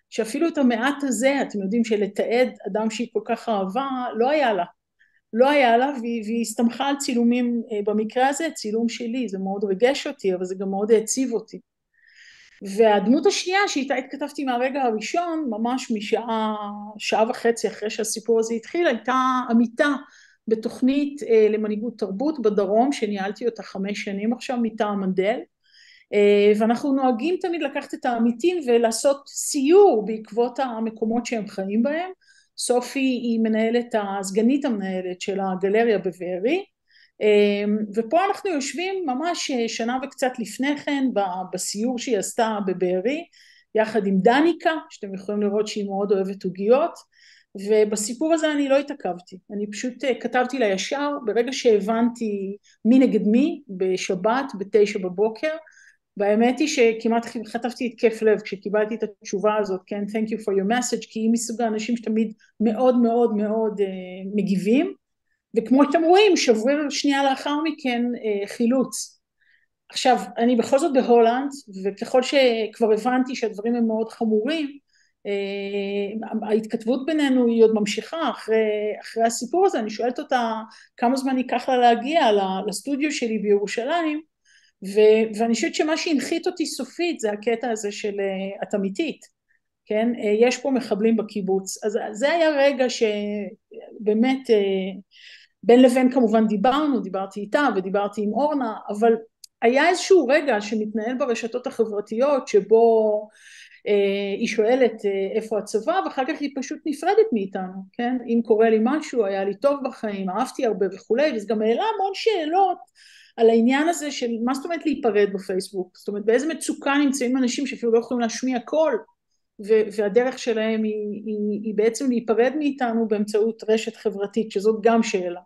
שאפילו את המעט הזה, אתם יודעים שלתעד אדם שהיא כל כך אהבה, לא היה לה, והיא הסתמכה על צילומים, במקרה הזה צילום שלי, זה מאוד ריגש אותי, אבל זה גם מאוד העציב אותי. והדמות השנייה שאיתה התכתבתי מהרגע הראשון, ממש שעה וחצי אחרי שהסיפור הזה התחיל, הייתה עמיתה בתוכנית למנהיגות תרבות בדרום, שניהלתי אותה 5 שנים עכשיו מטעם מנדל, ואנחנו נוהגים תמיד לקחת את העמיתים ולעשות סיור בעקבות המקומות שהם חיים בהם. סופי היא מנהלת, הסגנית המנהלת של הגלריה בבארי, ופה אנחנו יושבים ממש שנה וקצת לפני כן בסיור שהיא עשתה בבארי, יחד עם דניקה, שאתם יכולים לראות שהיא מאוד אוהבת עוגיות, ובסיפור הזה אני לא התעכבתי, אני פשוט כתבתי לה ישר, ברגע שהבנתי מי נגד מי, בשבת, ב9 בבוקר, והאמת היא שכמעט חטפתי התקף לב כשקיבלתי את התשובה הזאת, כן, thank you for your message, כי היא מסוג האנשים שתמיד מאוד מאוד מאוד מגיבים, וכמו שאתם רואים, שבריר שנייה לאחר מכן חילוץ. עכשיו, אני בכל זאת בהולנד, וככל שכבר הבנתי שהדברים הם מאוד חמורים, ההתכתבות בינינו היא עוד ממשיכה אחרי הסיפור הזה, אני שואלת אותה כמה זמן ייקח לה להגיע לסטודיו שלי בירושלים, ואני חושבת שמה שהנחית אותי סופית זה הקטע הזה של את אמיתית, כן? יש פה מחבלים בקיבוץ, אז זה היה רגע שבאמת בין לבין כמובן דיברתי איתה ודיברתי עם אורנה, אבל היה איזשהו רגע שמתנהל ברשתות החברתיות שבו היא שואלת איפה הצבא, ואחר כך היא פשוט נפרדת מאיתנו, כן? אם קורה לי משהו, היה לי טוב בחיים, אהבתי הרבה וכולי, וזה גם העלה המון שאלות על העניין הזה של מה זאת אומרת להיפרד בפייסבוק, זאת אומרת באיזה מצוקה נמצאים אנשים שאפילו לא יכולים להשמיע קול, והדרך שלהם היא בעצם להיפרד מאיתנו באמצעות רשת חברתית, שזאת גם שאלה.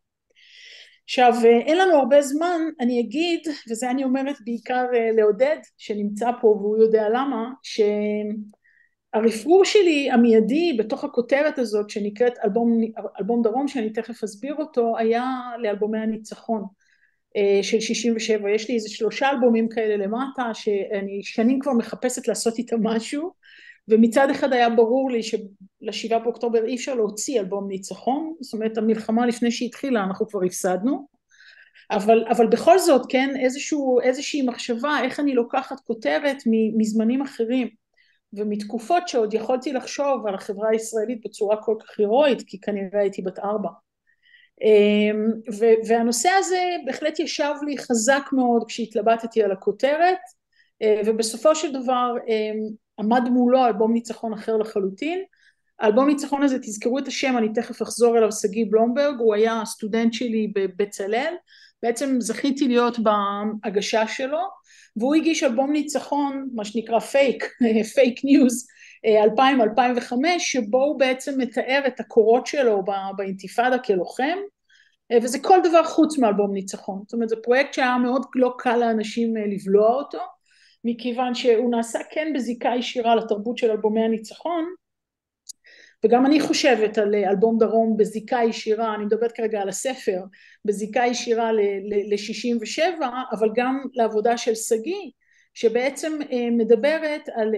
עכשיו, אין לנו הרבה זמן, אני אגיד, וזה אני אומרת בעיקר לעודד, שנמצא פה והוא יודע למה, שהרפרור שלי המיידי בתוך הכותרת הזאת, שנקראת אלבום דרום, שאני תכף אסביר אותו, היה לאלבומי הניצחון של 67. יש לי איזה 3 אלבומים כאלה למטה, שאני שנים כבר מחפשת לעשות איתם משהו, ומצד אחד היה ברור לי של7 באוקטובר אי אפשר להוציא אלבום ניצחון, זאת אומרת המלחמה לפני שהתחילה אנחנו כבר הפסדנו, אבל בכל זאת כן איזושהי מחשבה איך אני לוקחת כותרת מזמנים אחרים, ומתקופות שעוד יכולתי לחשוב על החברה הישראלית בצורה כל כך הירואית, כי כנראה הייתי בת 4, והנושא הזה בהחלט ישב לי חזק מאוד כשהתלבטתי על הכותרת, ובסופו של דבר עמד מולו אלבום ניצחון אחר לחלוטין. האלבום ניצחון הזה, תזכרו את השם, אני תכף אחזור אליו, שגיא בלומברג, הוא היה סטודנט שלי בבצלאל, בעצם זכיתי להיות בהגשה שלו, והוא הגיש אלבום ניצחון, מה שנקרא פייק ניוז, 2000-2005, שבו הוא בעצם מתאר את הקורות שלו באינתיפאדה כלוחם, וזה כל דבר חוץ מאלבום ניצחון, זאת אומרת זה פרויקט שהיה מאוד לא קל לאנשים לבלוע אותו, מכיוון שהוא נעשה כן בזיקה ישירה לתרבות של אלבומי הניצחון, וגם אני חושבת על אלבום דרום בזיקה ישירה, אני מדברת כרגע על הספר, בזיקה ישירה ל-67, אבל גם לעבודה של סגי, שבעצם מדברת על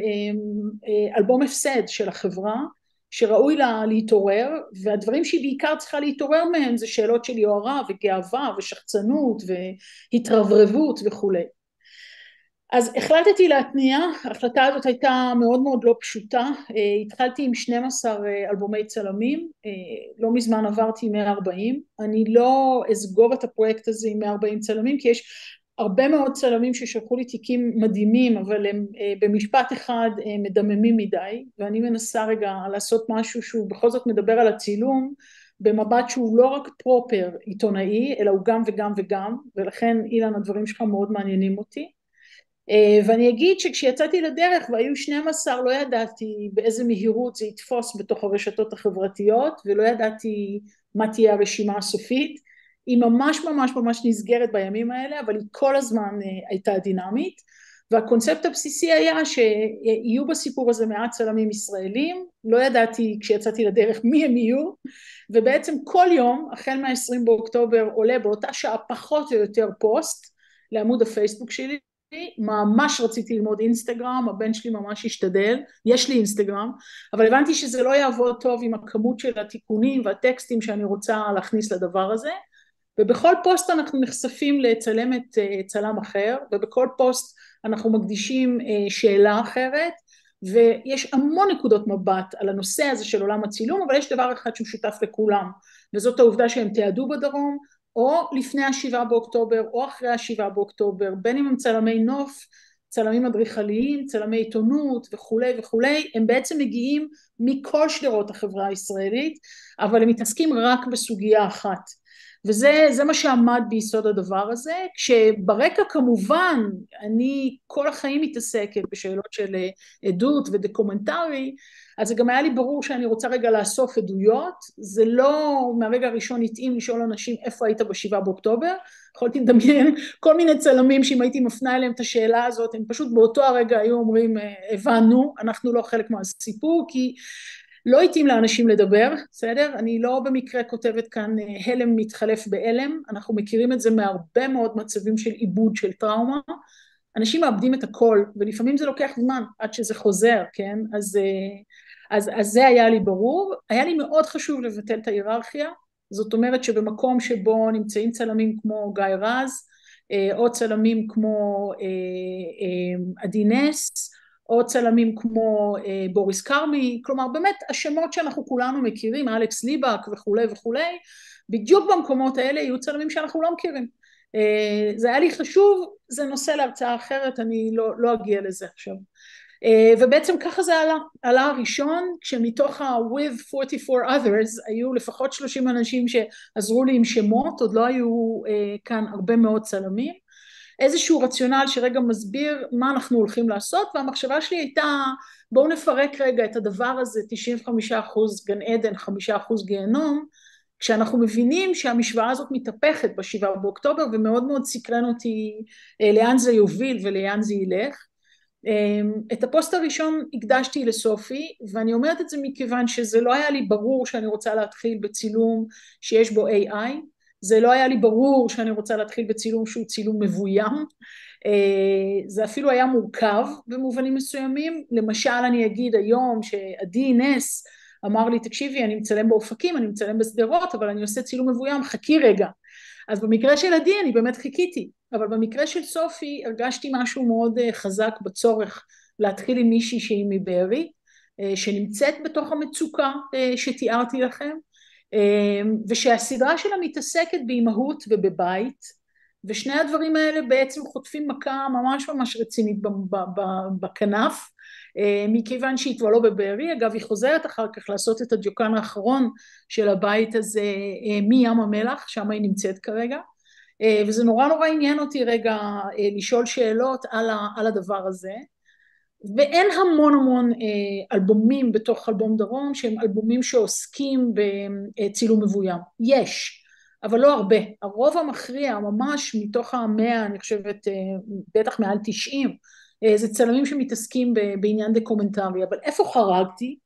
אלבום הפסד של החברה, שראוי לה להתעורר, והדברים שהיא בעיקר צריכה להתעורר מהם זה שאלות של יוהרה וגאווה ושחצנות והתרברבות וכולי. אז החלטתי להתניע, ההחלטה הזאת הייתה מאוד מאוד לא פשוטה, התחלתי עם 12 אלבומי צלמים, לא מזמן עברתי 140, אני לא אסגור את הפרויקט הזה עם 140 צלמים, כי יש הרבה מאוד צלמים ששלחו לי תיקים מדהימים, אבל הם במשפט אחד מדממים מדי, ואני מנסה רגע לעשות משהו שהוא בכל זאת מדבר על הצילום, במבט שהוא לא רק פרופר עיתונאי, אלא הוא גם וגם וגם, ולכן אילן הדברים שלך מאוד מעניינים אותי. ואני אגיד שכשיצאתי לדרך והיו 12 לא ידעתי באיזה מהירות זה יתפוס בתוך הרשתות החברתיות, ולא ידעתי מה תהיה הרשימה הסופית, היא ממש ממש ממש נסגרת בימים האלה, אבל היא כל הזמן הייתה דינמית, והקונספט הבסיסי היה שיהיו בסיפור הזה מעט צלמים ישראלים, לא ידעתי כשיצאתי לדרך מי הם יהיו, ובעצם כל יום, החל מה-20 באוקטובר עולה באותה שעה פחות או יותר פוסט, לעמוד הפייסבוק שלי, ממש רציתי ללמוד אינסטגרם, הבן שלי ממש השתדל, יש לי אינסטגרם, אבל הבנתי שזה לא יעבוד טוב עם הכמות של התיקונים והטקסטים שאני רוצה להכניס לדבר הזה, ובכל פוסט אנחנו נחשפים לצלמת צלם אחר, ובכל פוסט אנחנו מקדישים שאלה אחרת, ויש המון נקודות מבט על הנושא הזה של עולם הצילום, אבל יש דבר אחד שהוא שותף לכולם, וזאת העובדה שהם תיעדו בדרום, או לפני ה7 באוקטובר, או אחרי ה7 באוקטובר, בין אם הם צלמי נוף, צלמים אדריכליים, צלמי עיתונות וכולי וכולי, הם בעצם מגיעים מכל שדרות החברה הישראלית, אבל הם מתעסקים רק בסוגיה אחת. וזה מה שעמד ביסוד הדבר הזה, כשברקע כמובן אני כל החיים מתעסקת בשאלות של עדות ודוקומנטרי, אז זה גם היה לי ברור שאני רוצה רגע לאסוף עדויות, זה לא מהרגע הראשון התאים לשאול אנשים איפה היית ב7 באוקטובר, יכולתי לדמיין כל מיני צלמים שאם הייתי מפנה אליהם את השאלה הזאת, הם פשוט באותו הרגע היו אומרים הבנו, אנחנו לא חלק מהסיפור, כי לא התאים לאנשים לדבר, בסדר? אני לא במקרה כותבת כאן הלם מתחלף בהלם, אנחנו מכירים את זה מהרבה מאוד מצבים של עיבוד של טראומה, אנשים מאבדים את הכל, ולפעמים זה לוקח זמן עד שזה חוזר, כן? אז זה היה לי ברור, היה לי מאוד חשוב לבטל את ההיררכיה, זאת אומרת שבמקום שבו נמצאים צלמים כמו גיא רז, או צלמים כמו עדי נס, או צלמים כמו בוריס קרמי, כלומר באמת השמות שאנחנו כולנו מכירים, אלכס ליבק וכולי וכולי, בדיוק במקומות האלה יהיו צלמים שאנחנו לא מכירים. זה היה לי חשוב, זה נושא להרצאה אחרת, אני לא אגיע לזה עכשיו. ובעצם ככה זה עלה הראשון, כשמתוך ה-with 44 others, היו לפחות 30 אנשים שעזרו לי עם שמות, עוד לא היו כאן הרבה מאוד צלמים, איזשהו רציונל שרגע מסביר מה אנחנו הולכים לעשות, והמחשבה שלי הייתה, בואו נפרק רגע את הדבר הזה, 95% גן עדן, 5% גיהנום, כשאנחנו מבינים שהמשוואה הזאת מתהפכת ב7 באוקטובר, ומאוד מאוד סקרן אותי לאן זה יוביל ולאן זה ילך. את הפוסט הראשון הקדשתי לסופי, ואני אומרת את זה מכיוון שזה לא היה לי ברור שאני רוצה להתחיל בצילום שיש בו AI, זה לא היה לי ברור שאני רוצה להתחיל בצילום שהוא צילום מבוים, זה אפילו היה מורכב במובנים מסוימים, למשל אני אגיד היום שעדי נס אמר לי תקשיבי אני מצלם באופקים, אני מצלם בסדרות, אבל אני עושה צילום מבוים, חכי רגע, אז במקרה של עדי אני באמת חיכיתי, אבל במקרה של סופי הרגשתי משהו מאוד חזק בצורך להתחיל עם מישהי שהיא מבארי, שנמצאת בתוך המצוקה שתיארתי לכם, ושהסדרה שלה מתעסקת באימהות ובבית, ושני הדברים האלה בעצם חוטפים מכה ממש ממש רצינית בכנף, מכיוון שהיא כבר לא בבארי, אגב היא חוזרת אחר כך לעשות את הדיוקן האחרון של הבית הזה מים המלח, שם היא נמצאת כרגע, וזה נורא נורא עניין אותי רגע לשאול שאלות על הדבר הזה, ואין המון אלבומים בתוך אלבום דרום שהם אלבומים שעוסקים בצילום מבוים, יש, אבל לא הרבה, הרוב המכריע ממש מתוך 100 אני חושבת בטח מעל 90, זה צלמים שמתעסקים בעניין דוקומנטרי, אבל איפה חרגתי?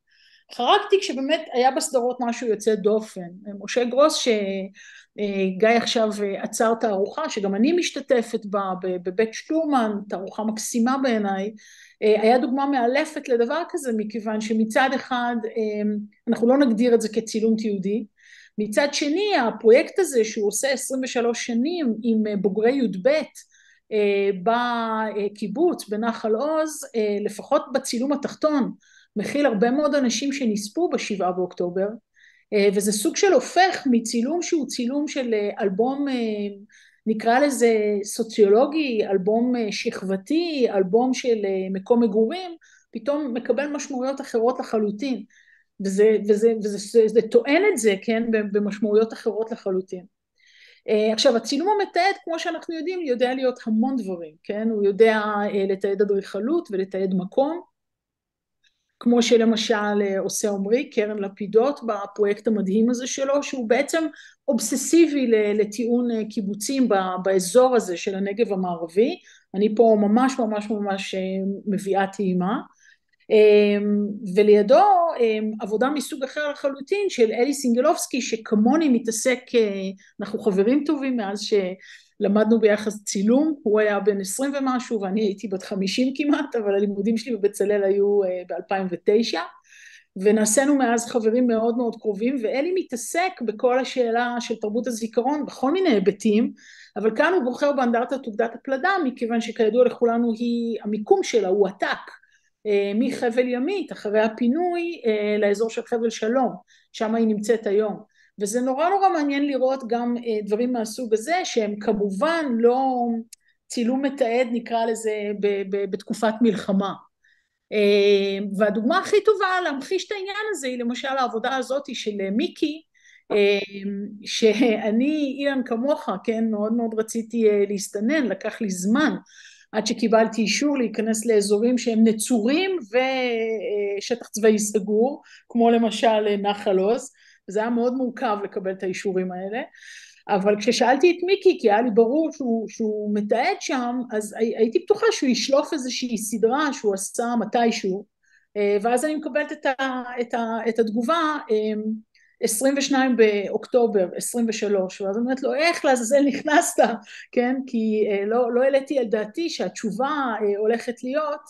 חרקתי כשבאמת היה בסדרות משהו יוצא דופן. משה גרוס שגיא עכשיו עצר תערוכה, שגם אני משתתפת בה בבית שטורמן, תערוכה מקסימה בעיניי, היה דוגמה מאלפת לדבר כזה, מכיוון שמצד אחד אנחנו לא נגדיר את זה כצילום תיעודי, מצד שני הפרויקט הזה שהוא עושה 23 שנים עם בוגרי י"ב בקיבוץ בנחל עוז, לפחות בצילום התחתון, מכיל הרבה מאוד אנשים שנספו ב7 באוקטובר, וזה סוג של הופך מצילום שהוא צילום של אלבום, נקרא לזה סוציולוגי, אלבום שכבתי, אלבום של מקום מגורים, פתאום מקבל משמעויות אחרות לחלוטין, וזה טוען את זה, כן, במשמעויות אחרות לחלוטין. עכשיו, הצילום המתעד, כמו שאנחנו יודעים, יודע להיות המון דברים, כן? הוא יודע לתעד אדריכלות ולתעד מקום, כמו שלמשל עושה עומרי, קרן לפידות, בפרויקט המדהים הזה שלו, שהוא בעצם אובססיבי לטיעון קיבוצים באזור הזה של הנגב המערבי. אני פה ממש ממש ממש מביאה טעימה. ולידו עבודה מסוג אחר לחלוטין של אלי סינגלובסקי, שכמוני מתעסק, אנחנו חברים טובים מאז שלמדנו ביחס צילום, הוא היה בן 20 ומשהו ואני הייתי בת 50 כמעט, אבל הלימודים שלי בבצלאל היו ב-2009, ונעשינו מאז חברים מאוד מאוד קרובים, ואלי מתעסק בכל השאלה של תרבות הזיכרון בכל מיני היבטים, אבל כאן הוא בוחר באנדרטת עובדת הפלדה, מכיוון שכידוע לכולנו המיקום שלה הוא עתק, מחבל ימית אחרי הפינוי לאזור של חבל שלום, שם היא נמצאת היום, וזה נורא נורא מעניין לראות גם דברים מהסוג הזה, שהם כמובן לא צילום מתעד נקרא לזה בתקופת מלחמה, והדוגמה הכי טובה להמחיש את העניין הזה היא למשל העבודה הזאת של מיקי, שאני אילן כמוך, כן, מאוד מאוד רציתי להסתנן, לקח לי זמן עד שקיבלתי אישור להיכנס לאזורים שהם נצורים ושטח צבאי סגור, כמו למשל נחל עוז, וזה היה מאוד מורכב לקבל את האישורים האלה, אבל כששאלתי את מיקי, כי היה לי ברור שהוא מתעד שם, אז הייתי בטוחה שהוא ישלוף איזושהי סדרה שהוא עשה מתישהו, ואז אני מקבלת את התגובה, 22 באוקטובר 23, ואז אני אומרת לו, איך לעזאזל נכנסת, כן, כי לא העליתי על דעתי שהתשובה הולכת להיות,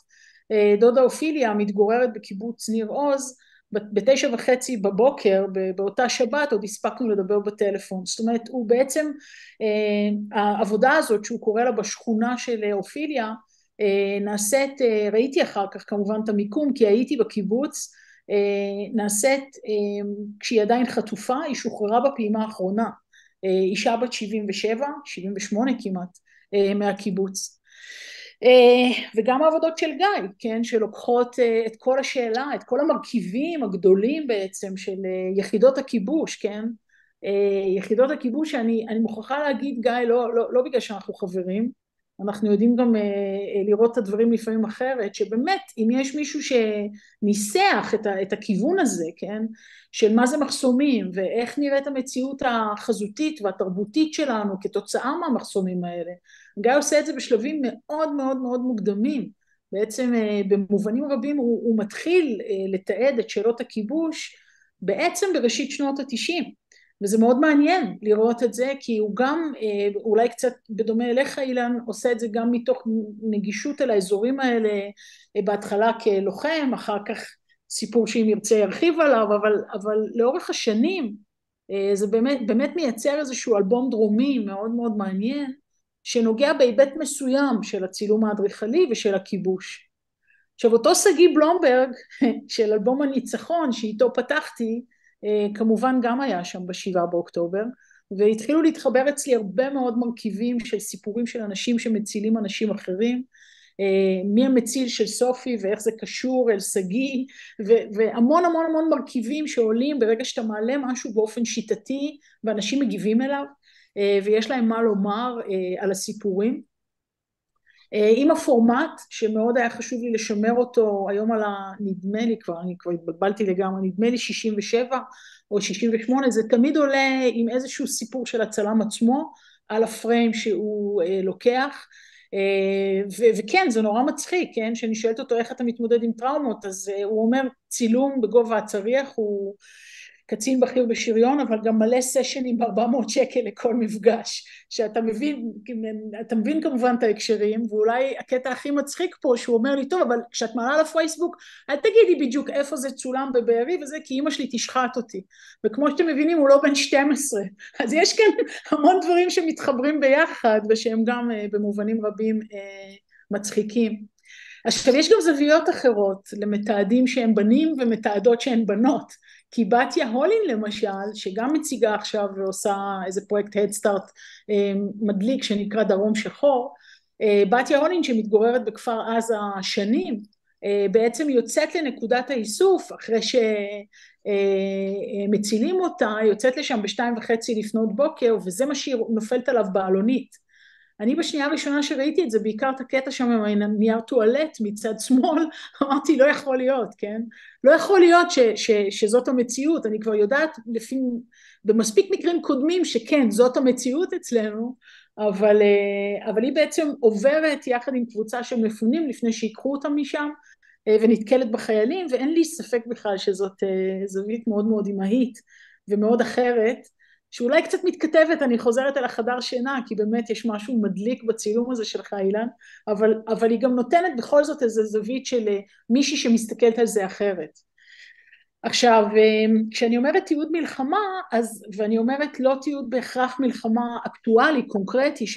דודה אופיליה מתגוררת בקיבוץ ניר עוז, ב9:30 בבוקר, באותה שבת, עוד הספקנו לדבר בטלפון, זאת אומרת, הוא בעצם, העבודה הזאת שהוא קורא לה בשכונה של אופיליה, נעשית, ראיתי אחר כך כמובן את המיקום, כי הייתי בקיבוץ, נעשית כשהיא עדיין חטופה, היא שוחררה בפעימה האחרונה, אישה בת 77, 78 כמעט, מהקיבוץ. וגם העבודות של גיא, כן, שלוקחות את כל השאלה, את כל המרכיבים הגדולים בעצם של יחידות הכיבוש, כן, יחידות הכיבוש, אני מוכרחה להגיד גיא, לא בגלל שאנחנו חברים, אנחנו יודעים גם לראות את הדברים לפעמים אחרת, שבאמת אם יש מישהו שניסח את הכיוון הזה, כן, של מה זה מחסומים ואיך נראית המציאות החזותית והתרבותית שלנו כתוצאה מהמחסומים האלה, גיא עושה את זה בשלבים מאוד מאוד מאוד מוקדמים, בעצם במובנים רבים הוא מתחיל לתעד את שאלות הכיבוש בעצם בראשית שנות ה-90, וזה מאוד מעניין לראות את זה, כי הוא גם, אולי קצת בדומה אליך אילן, עושה את זה גם מתוך נגישות אל האזורים האלה, בהתחלה כלוחם, אחר כך סיפור שאם ירצה ירחיב עליו, אבל לאורך השנים, זה באמת מייצר איזשהו אלבום דרומי מאוד מאוד מעניין, שנוגע בהיבט מסוים של הצילום האדריכלי ושל הכיבוש. עכשיו אותו סגי בלומברג של אלבום הניצחון שאיתו פתחתי, כמובן גם היה שם ב7 באוקטובר, והתחילו להתחבר אצלי הרבה מאוד מרכיבים של סיפורים של אנשים שמצילים אנשים אחרים, מי המציל של סופי ואיך זה קשור אל סגי, והמון המון המון מרכיבים שעולים ברגע שאתה מעלה משהו באופן שיטתי ואנשים מגיבים אליו, ויש להם מה לומר על הסיפורים. עם הפורמט שמאוד היה חשוב לי לשמר אותו היום על הנדמה לי אני כבר התבלבלתי לגמרי, נדמה לי 67 או 68, זה תמיד עולה עם איזשהו סיפור של הצלם עצמו על הפריים שהוא לוקח, וכן, זה נורא מצחיק, כן? שאני שואלת אותו איך אתה מתמודד עם טראומות, אז הוא אומר צילום בגובה הצריח, הוא קצין בכיר בשריון, אבל גם מלא סשנים ב-400 שקל לכל מפגש, שאתה מבין, אתה מבין כמובן את ההקשרים, ואולי הקטע הכי מצחיק פה, שהוא אומר לי, טוב, אבל כשאת מעלה לפייסבוק, אל תגידי בדיוק איפה זה צולם בבארי וזה, כי אמא שלי תשחט אותי, וכמו שאתם מבינים, הוא לא בן 12, אז יש כאן המון דברים שמתחברים ביחד, ושהם גם במובנים רבים מצחיקים. עכשיו, יש גם זוויות אחרות למתעדים שהם בנים ומתעדות שהן בנות, כי בתיה הולין למשל, שגם מציגה עכשיו ועושה איזה פרויקט הדסטארט מדליק שנקרא דרום שחור, בתיה הולין שמתגוררת בכפר עזה שנים, בעצם יוצאת לנקודת האיסוף, אחרי שמצילים אותה, יוצאת לשם ב2:30 לפנות בוקר, וזה מה שהיא נופלת עליו בעלונית. אני בשנייה הראשונה שראיתי את זה, בעיקר את הקטע שם עם נייר טואלט מצד שמאל, אמרתי לא יכול להיות, כן? לא יכול להיות שזאת המציאות, אני כבר יודעת במספיק מקרים קודמים שכן, זאת המציאות אצלנו, אבל היא בעצם עוברת יחד עם קבוצה של מפונים לפני שיקחו אותם משם, ונתקלת בחיילים, ואין לי ספק בכלל שזאת זווית מאוד מאוד אמהית ומאוד אחרת, שאולי קצת מתכתבת, אני חוזרת אל החדר שינה, כי באמת יש משהו מדליק בצילום הזה שלך, אילן, אבל היא גם נותנת בכל זאת איזו זווית של מישהי שמסתכלת על זה אחרת. עכשיו, כשאני אומרת תיעוד מלחמה, ואני אומרת לא תיעוד בהכרח מלחמה אקטואלי, קונקרטי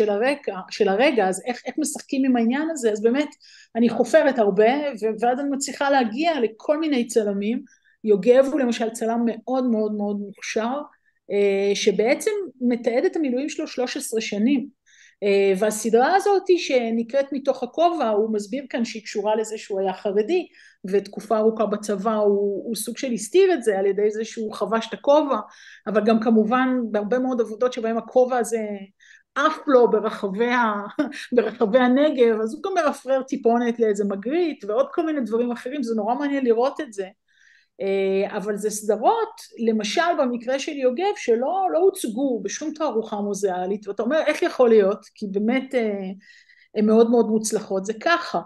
של הרגע, אז איך משחקים עם העניין הזה? אז באמת, אני חופרת הרבה, ואז אני מצליחה להגיע לכל מיני צלמים, יוגב הוא למשל צלם מאוד מאוד מאוד מוכשר, שבעצם מתעד את המילואים שלו 13 שנים, והסדרה הזאת שנקראת מתוך הכובע, הוא מסביר כאן שהיא קשורה לזה שהוא היה חרדי, ותקופה ארוכה בצבא הוא סוג של הסתיר את זה על ידי זה שהוא חבש את הכובע, אבל גם כמובן בהרבה מאוד עבודות שבהם הכובע הזה אף לא ברחבי הנגב, אז הוא גם מרפרר טיפונת לאיזה מגרית, ועוד כל מיני דברים אחרים, זה נורא מעניין לראות את זה. אבל זה סדרות, למשל במקרה של יוגב, שלא הוצגו בשום תערוכה מוזיאלית, ואתה אומר איך יכול להיות, כי באמת הן מאוד מאוד מוצלחות, זה ככה.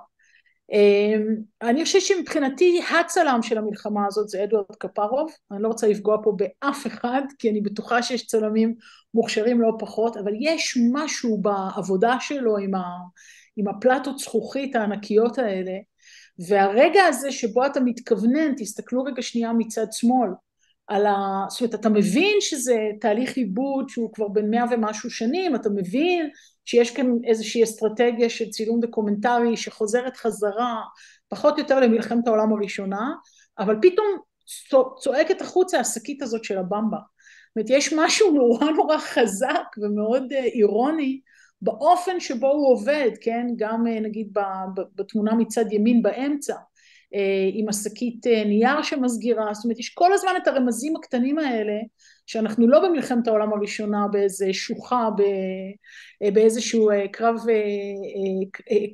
אני חושבת שמבחינתי הצלם של המלחמה הזאת זה אדוארד קפרוב, אני לא רוצה לפגוע פה באף אחד, כי אני בטוחה שיש צלמים מוכשרים לא פחות, אבל יש משהו בעבודה שלו עם הפלטות זכוכית הענקיות האלה, והרגע הזה שבו אתה מתכוונן, תסתכלו רגע שנייה מצד שמאל, זאת אומרת, אתה מבין שזה תהליך עיבוד שהוא כבר בין 100 ומשהו שנים, אתה מבין שיש כאן איזושהי אסטרטגיה של צילום דוקומנטרי שחוזרת חזרה, פחות או יותר למלחמת העולם הראשונה, אבל פתאום צועקת החוצה השקית הזאת של הבמבה. זאת אומרת, יש משהו נורא נורא חזק ומאוד אירוני, באופן שבו הוא עובד, כן, גם נגיד בתמונה מצד ימין באמצע, עם השקית נייר שמסגירה, זאת אומרת, יש כל הזמן את הרמזים הקטנים האלה, שאנחנו לא במלחמת העולם הראשונה, באיזה שוחה, באיזשהו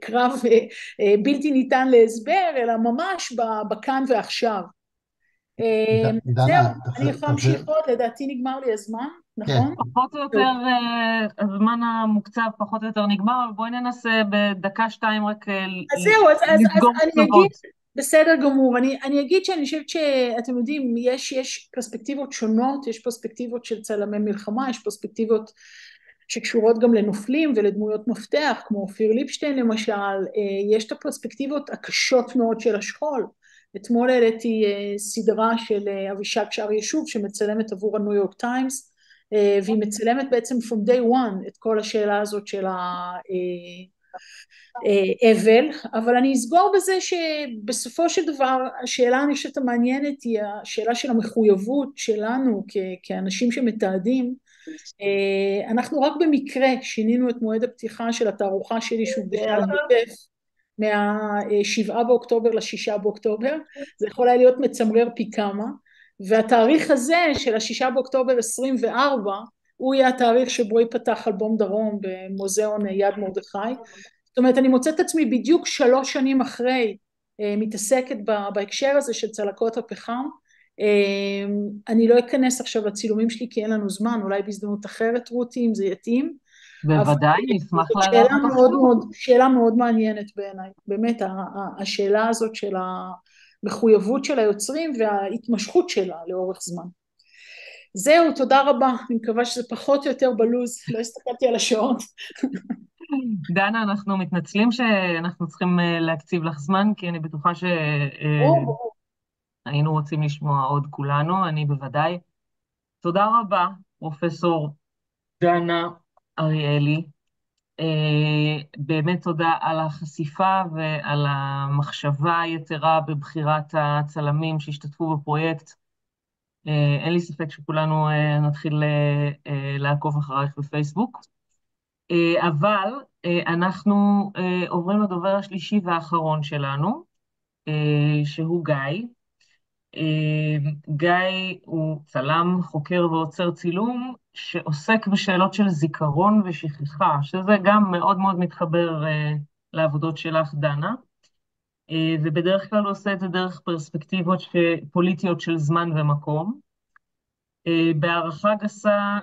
קרב בלתי ניתן להסבר, אלא ממש בכאן ועכשיו. זהו, אני יכולה להמשיך עוד, לדעתי נגמר לי הזמן, נכון? פחות או יותר, הזמן המוקצב פחות או יותר נגמר, אבל בואי ננסה בדקה-שתיים רק לסגור קצוות. בסדר גמור, אני אגיד שאני חושבת שאתם יודעים, יש פרספקטיבות שונות, יש פרספקטיבות של צלמי מלחמה, יש פרספקטיבות שקשורות גם לנופלים ולדמויות מפתח, כמו אופיר ליבשטיין למשל, יש את הפרספקטיבות הקשות מאוד של השכול, אתמול העליתי סדרה של אבישג שער ישוב שמצלמת עבור הניו יורק טיימס, והיא מצלמת בעצם from day one את כל השאלה הזאת של אבל, אבל אני אסגור בזה שבסופו של דבר השאלה אני חושבת המעניינת היא השאלה של המחויבות שלנו כאנשים שמתעדים. אנחנו רק במקרה שינינו את מועד הפתיחה של התערוכה שלי שהוא בכלל עודף מה-7 באוקטובר ל-6 באוקטובר, זה יכול היה להיות מצמרר פי כמה, והתאריך הזה של ה-6 באוקטובר 24, הוא יהיה התאריך שבו ייפתח אלבום דרום במוזיאון יד מרדכי. זאת אומרת, אני מוצאת עצמי בדיוק 3 שנים אחרי, מתעסקת בהקשר הזה של צלקות הפחם. אני לא אכנס עכשיו לצילומים שלי כי אין לנו זמן, אולי בהזדמנות אחרת רותי אם זה יתאים, בוודאי, נשמח זאת לארח אותך שוב. שאלה מאוד מעניינת בעיניי, באמת השאלה הזאת של המחויבות של היוצרים וההתמשכות שלה לאורך זמן. זהו, תודה רבה, אני מקווה שזה פחות או יותר בלוז, לא הסתכלתי על השעון. דנה, אנחנו מתנצלים שאנחנו צריכים להקציב לך זמן, כי אני בטוחה שהיינו רוצים לשמוע עוד כולנו, אני בוודאי. תודה רבה, פרופסור דנה אריאלי. באמת תודה על החשיפה ועל המחשבה היתרה בבחירת הצלמים שהשתתפו בפרויקט. אין לי ספק שכולנו נתחיל לעקוב אחרייך בפייסבוק. אבל אנחנו עוברים לדובר השלישי והאחרון שלנו, שהוא גיא. גיא הוא צלם, חוקר ועוצר צילום, שעוסק בשאלות של זיכרון ושכחה, שזה גם מאוד מאוד מתחבר לעבודות שלך, דנה, ובדרך כלל הוא עושה את זה דרך פרספקטיבות פוליטיות של זמן ומקום. בהערכה גסה,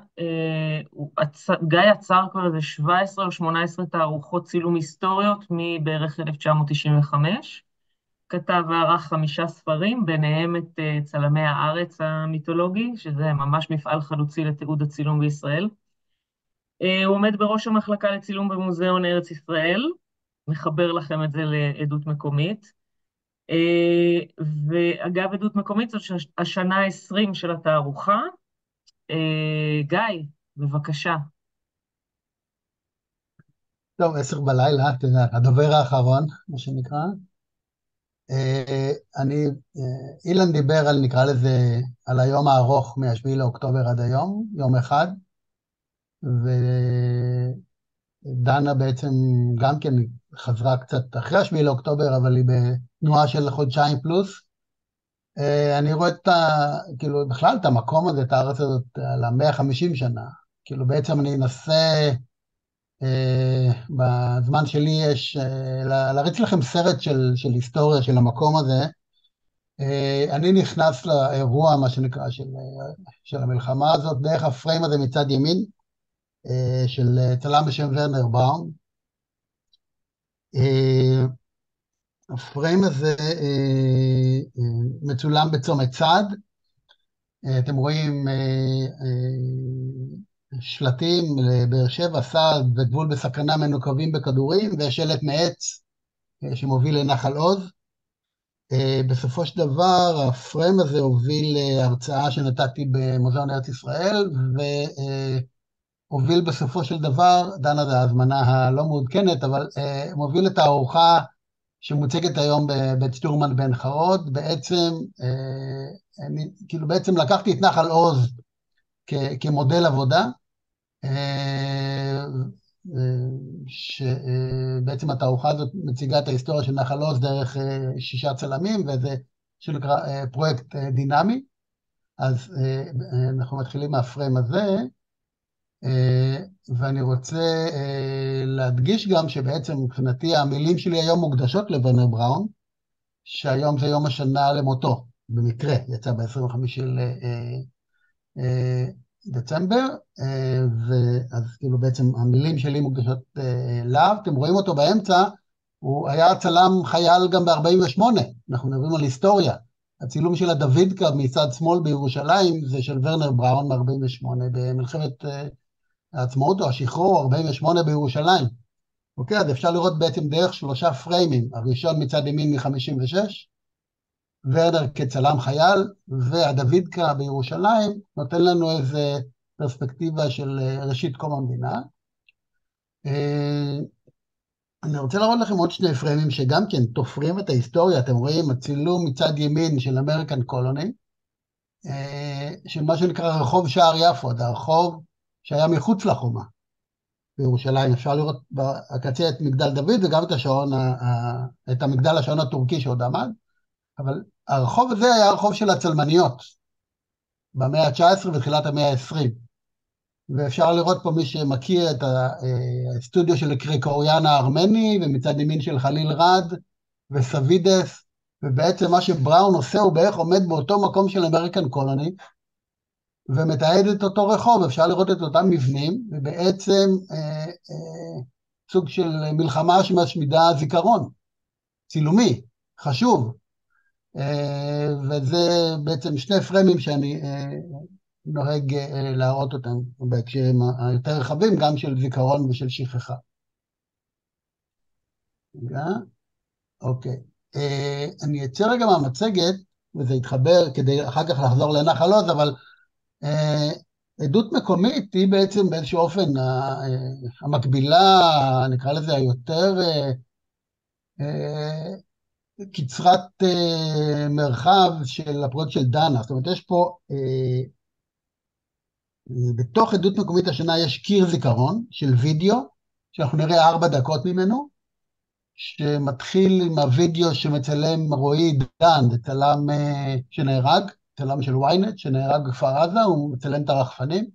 גיא עצר כבר איזה 17 או 18 תערוכות צילום היסטוריות מבערך 1995, כתב וערך 5 ספרים, ביניהם את צלמי הארץ המיתולוגי, שזה ממש מפעל חלוצי לתיעוד הצילום בישראל. הוא עומד בראש המחלקה לצילום במוזיאון ארץ ישראל, מחבר לכם את זה לעדות מקומית. ואגב, עדות מקומית זאת השנה ה-20 של התערוכה. גיא, בבקשה. טוב, 10 בלילה, אתה יודע, הדובר האחרון, מה שנקרא. אילן דיבר על, נקרא לזה, על היום הארוך מ-7 לאוקטובר עד היום, יום אחד, ודנה בעצם גם כן חזרה קצת אחרי 7 לאוקטובר, אבל היא בתנועה של חודשיים פלוס. אני רואה כאילו, בכלל את המקום הזה, את הארץ הזאת, על 150 שנה. כאילו, בעצם אני אנסה, בזמן שלי יש, להריץ לכם סרט של היסטוריה של המקום הזה. אני נכנס לאירוע, מה שנקרא, של המלחמה הזאת, דרך הפריים הזה מצד ימין, של צלם בשם ורנר בראון. הפריים הזה מצולם בצומת צד. אתם רואים שלטים לבאר שבע, סעד וגבול בסכנה מנוקבים בכדורים, ושלט מעץ שמוביל לנחל עוז. בסופו של דבר, הפריים הזה הוביל להרצאה שנתתי במוזיאון ארץ ישראל, והוביל בסופו של דבר, דנה זה ההזמנה הלא מעודכנת, אבל מוביל את הארוחה שמוצגת היום בבית שטורמן בן חרוד. בעצם, כאילו בעצם לקחתי את נחל עוז כמודל עבודה, שבעצם התערוכה הזאת מציגה את ההיסטוריה של נחל עוז דרך 6 צלמים, וזה שנקרא פרויקט דינמי. אז אנחנו מתחילים מהפריים הזה, ואני רוצה להדגיש גם שבעצם מבחינתי המילים שלי היום מוקדשות לוורנר בראון, שהיום זה יום השנה למותו, במקרה, יצא ב-25 דצמבר, ואז כאילו בעצם המילים שלי מוקדשות אליו. אתם רואים אותו באמצע, הוא היה צלם חייל גם ב-48, אנחנו מדברים על היסטוריה. הצילום של הדוידקה מצד שמאל בירושלים זה של ורנר בראון ב-48, במלחמת העצמאות או השחרור, 48 בירושלים. אוקיי, אז אפשר לראות בעצם דרך 3 פריימים, הראשון מצד ימין מ-56, ורנר כצלם חייל, והדוידקה בירושלים נותן לנו איזה פרספקטיבה של ראשית קום המדינה. אני רוצה להראות לכם עוד 2 פריימים שגם כן תופרים את ההיסטוריה. אתם רואים הצילום מצד ימין של אמריקן קולוני, של מה שנקרא רחוב שער יפו, זה הרחוב שהיה מחוץ לחומה בירושלים. אפשר לראות בקצה את מגדל דוד וגם את המגדל השעון הטורקי שעוד עמד, אבל הרחוב הזה היה הרחוב של הצלמניות במאה ה-19 ותחילת המאה ה-20. ואפשר לראות פה מי שמכיר את הסטודיו של קריקוריאן הארמני, ומצד ימין של חליל רד וסבידס, ובעצם מה שבראון עושה הוא בערך עומד באותו מקום של אמריקן קולוני, ומתעד את אותו רחוב, אפשר לראות את אותם מבנים, ובעצם סוג של מלחמה שמשמידה זיכרון, צילומי, חשוב. וזה בעצם שני פרמים שאני נוהג להראות אותם בהקשרים היותר רחבים, גם של זיכרון ושל שכחה. רגע, אוקיי. אני אצא רגע מהמצגת, וזה יתחבר כדי אחר כך לחזור לנחל עוז, אבל עדות מקומית היא בעצם באיזשהו אופן המקבילה, נקרא לזה היותר קצרת מרחב של הפרויקט של דנה. זאת אומרת, יש פה, בתוך עדות מקומית השנה יש קיר זיכרון של וידאו, שאנחנו נראה 4 דקות ממנו, שמתחיל עם הוידאו שמצלם רועי דן, זה צלם שנהרג, צלם של ynet, שנהרג בכפר עזה, הוא מצלם את הרחפנים.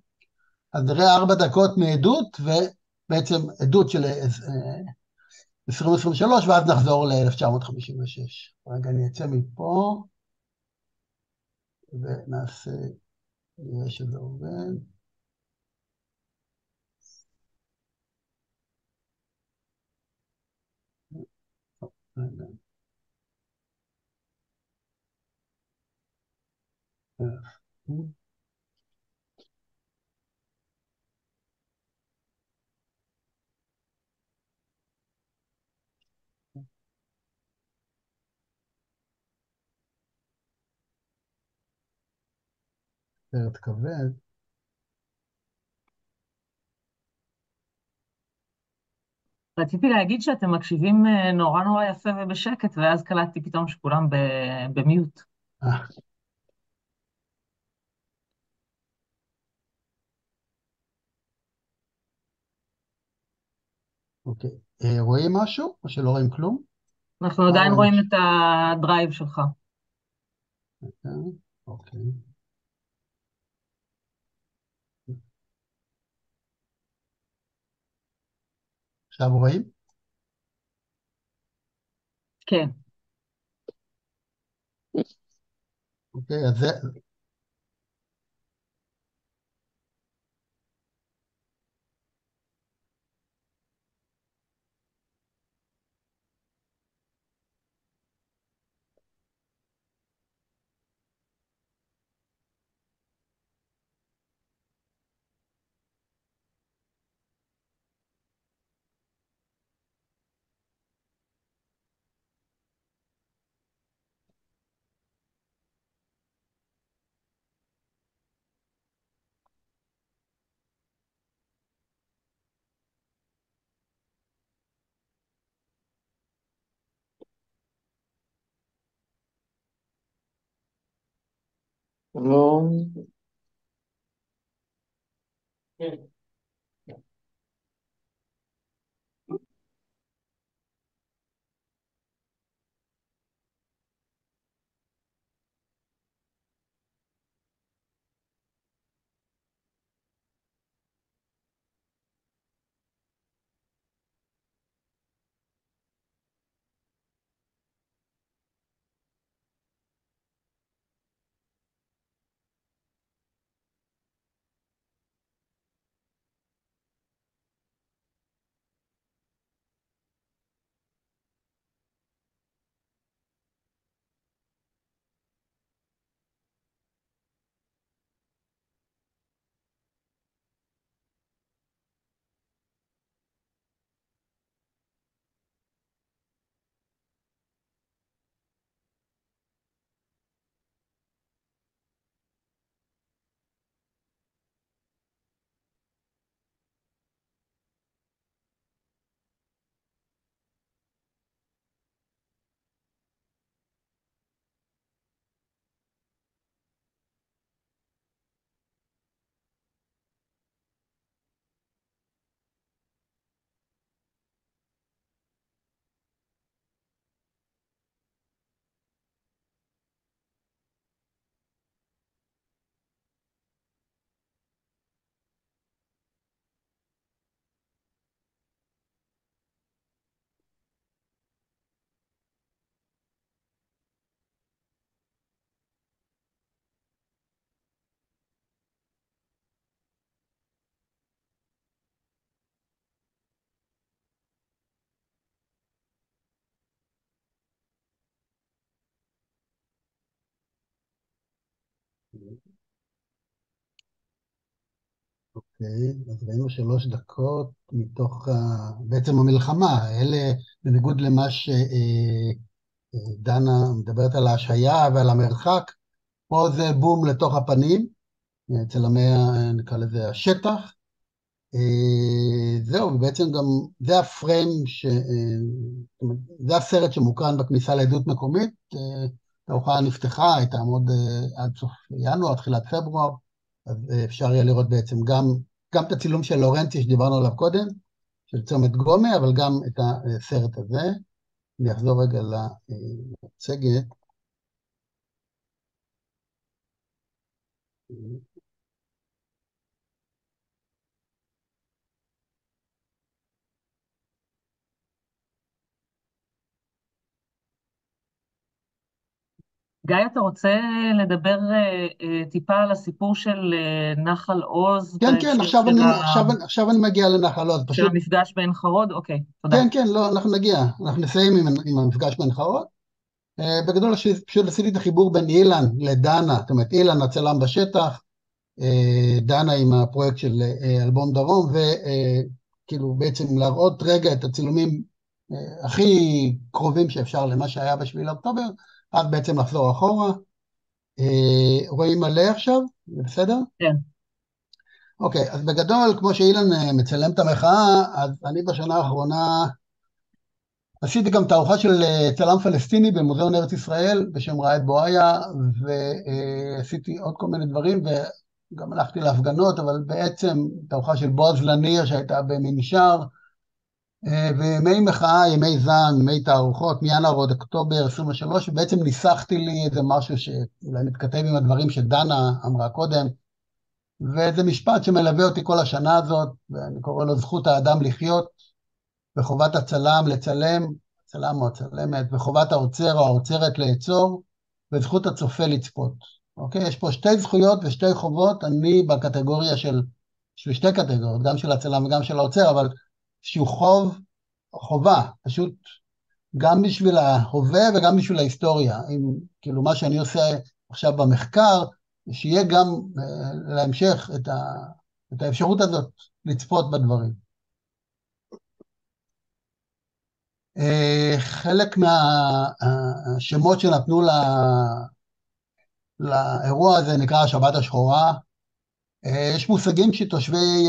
אז נראה 4 דקות מעדות, ובעצם עדות של 2023, ואז נחזור ל-1956. רגע, אני אצא מפה, ונעשה, נראה שזה עובד. רגע. סרט כבד. רציתי להגיד שאתם מקשיבים נורא נורא יפה ובשקט, ואז קלטתי פתאום שכולם במיוט. אה, אוקיי. רואים משהו או שלא רואים כלום? אנחנו מה עדיין רואים רואים עכשיו? את הדרייב שלך. אוקיי. עכשיו רואים? כן. אוקיי, אז זה, שלום. אוקיי, אז ראינו 3 דקות מתוך בעצם המלחמה, אלה בניגוד למה שדנה מדברת על ההשהיה ועל המרחק, פה זה בום לתוך הפנים, צלמי, נקרא לזה השטח, זהו, ובעצם גם זה הפריים, זה הסרט שמוקרן בכניסה לעדות מקומית, התערוכה נפתחה, היא תעמוד עד סוף ינואר, תחילת פברואר, אז אפשר יהיה לראות בעצם גם את הצילום של לורנצי שדיברנו עליו קודם, של צומת גומא, אבל גם את הסרט הזה. אני אחזור רגע למצגת. גיא, אתה רוצה לדבר טיפה על הסיפור של נחל עוז כן, בהקשר עכשיו אני מגיע לנחל עוז. של המפגש בעין חרוד? אוקיי, תודה. כן, לא, אנחנו נגיע. אנחנו נסיים עם המפגש בעין חרוד. בגדול פשוט עשיתי את החיבור בין אילן לדנה, זאת אומרת אילן הצלם בשטח, דנה עם הפרויקט של אלבום דרום, וכאילו בעצם להראות רגע את הצילומים הכי קרובים שאפשר למה שהיה ב7 לאוקטובר, אז בעצם לחזור אחורה. רואים מלא עכשיו, זה בסדר? כן. אוקיי, אז בגדול, כמו שאילן מצלם את המחאה, אז אני בשנה האחרונה עשיתי גם תערוכה של צלם פלסטיני במוזיאון ארץ ישראל, בשם ראאד בועיה, ועשיתי עוד כל מיני דברים, וגם הלכתי להפגנות, אבל בעצם תערוכה של בועז לניר שהייתה במנשר, וימי מחאה, ימי זעם, ימי תערוכות, מינואר עד אוקטובר 23, ובעצם ניסחתי לי איזה משהו שאולי מתכתב עם הדברים שדנה אמרה קודם, וזה משפט שמלווה אותי כל השנה הזאת, ואני קורא לו זכות האדם לחיות, וחובת הצלם לצלם, צלם או הצלמת, וחובת העוצר או העוצרת לעצור, וזכות הצופה לצפות. אוקיי? יש פה 2 זכויות ו2 חובות, אני בקטגוריה של 2 קטגוריות, גם של הצלם וגם של העוצר, אבל שהוא חובה, פשוט גם בשביל ההווה וגם בשביל ההיסטוריה. כאילו מה שאני עושה עכשיו במחקר, שיהיה גם להמשך את האפשרות הזאת לצפות בדברים. חלק מהשמות שנתנו לאירוע הזה נקרא השבת השחורה. יש מושגים שתושבי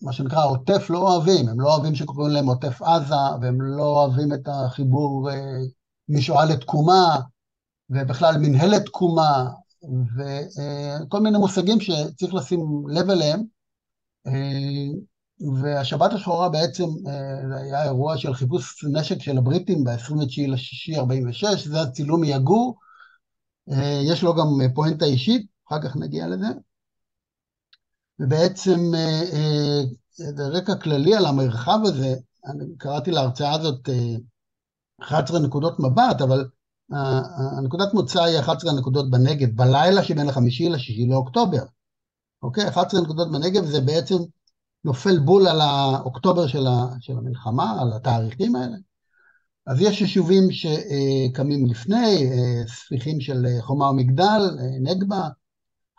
מה שנקרא עוטף לא אוהבים, הם לא אוהבים שקוראים להם עוטף עזה, והם לא אוהבים את החיבור משואה לתקומה, ובכלל מנהלת תקומה, וכל מיני מושגים שצריך לשים לב אליהם. והשבת השחורה בעצם היה אירוע של חיפוש נשק של הבריטים ב-29/6/46, זה הצילום מיגור, יש לו גם פואנטה אישית, אחר כך נגיע לזה, ובעצם זה רקע כללי על המרחב הזה, אני קראתי להרצאה הזאת 11 נקודות מבט, אבל הנקודת מוצא היא 11 נקודות בנגב, בלילה שבין 5/6 לאוקטובר, אוקיי? 11 נקודות בנגב זה בעצם נופל בול על האוקטובר של המלחמה, על התאריכים האלה. אז יש יישובים שקמים לפני, ספיחים של חומה ומגדל, נגבה,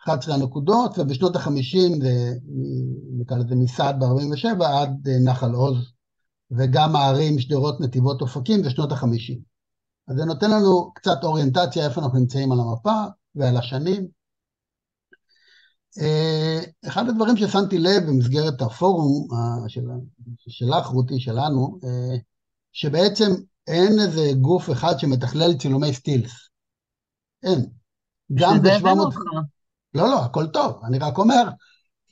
11 נקודות, ובשנות ה-50 זה, נקרא לזה מסעד ב-47 עד נחל עוז, וגם הערים שדרות נתיבות אופקים בשנות ה-50. אז זה נותן לנו קצת אוריינטציה איפה אנחנו נמצאים על המפה ועל השנים. אחד הדברים ששמתי לב במסגרת הפורום שלך, רותי, שלנו, שבעצם אין איזה גוף אחד שמתכלל צילומי סטילס. אין. גם ב-700... לא, הכל טוב. אני רק אומר,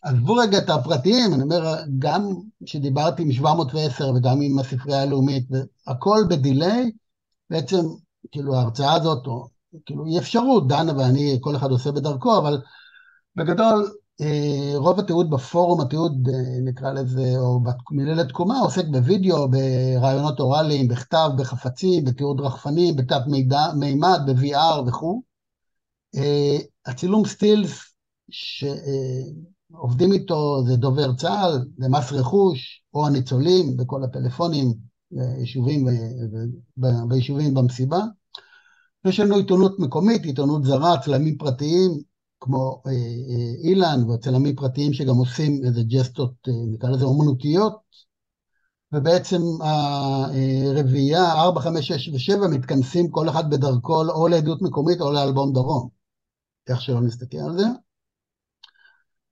עזבו רגע את הפרטיים, אני אומר, גם שדיברתי עם 710 וגם עם הספרייה הלאומית, הכל בדיליי, בעצם, כאילו, ההרצאה הזאת, או, כאילו, היא אפשרות, דנה ואני, כל אחד עושה בדרכו, אבל בגדול, רוב התיעוד בפורום, התיעוד נקרא לזה, או במנהלת תקומה, עוסק בווידאו, ברעיונות אוראליים, בכתב, בחפצים, בתיעוד רחפנים, בתת מימד, ב-VR וכו'. הצילום סטילס שעובדים איתו זה דובר צה"ל, זה מס רכוש, או הניצולים בכל הטלפונים, ביישובים במסיבה. יש לנו עיתונות מקומית, עיתונות זרה, צלמים פרטיים, כמו אילן וצלמים פרטיים שגם עושים איזה ג'סטות, נקרא לזה אומנותיות, ובעצם הרביעייה, 4, 5, 6 ו-7 מתכנסים כל אחד בדרכו או לעדות מקומית או לאלבום דרום, איך שלא נסתכל על זה.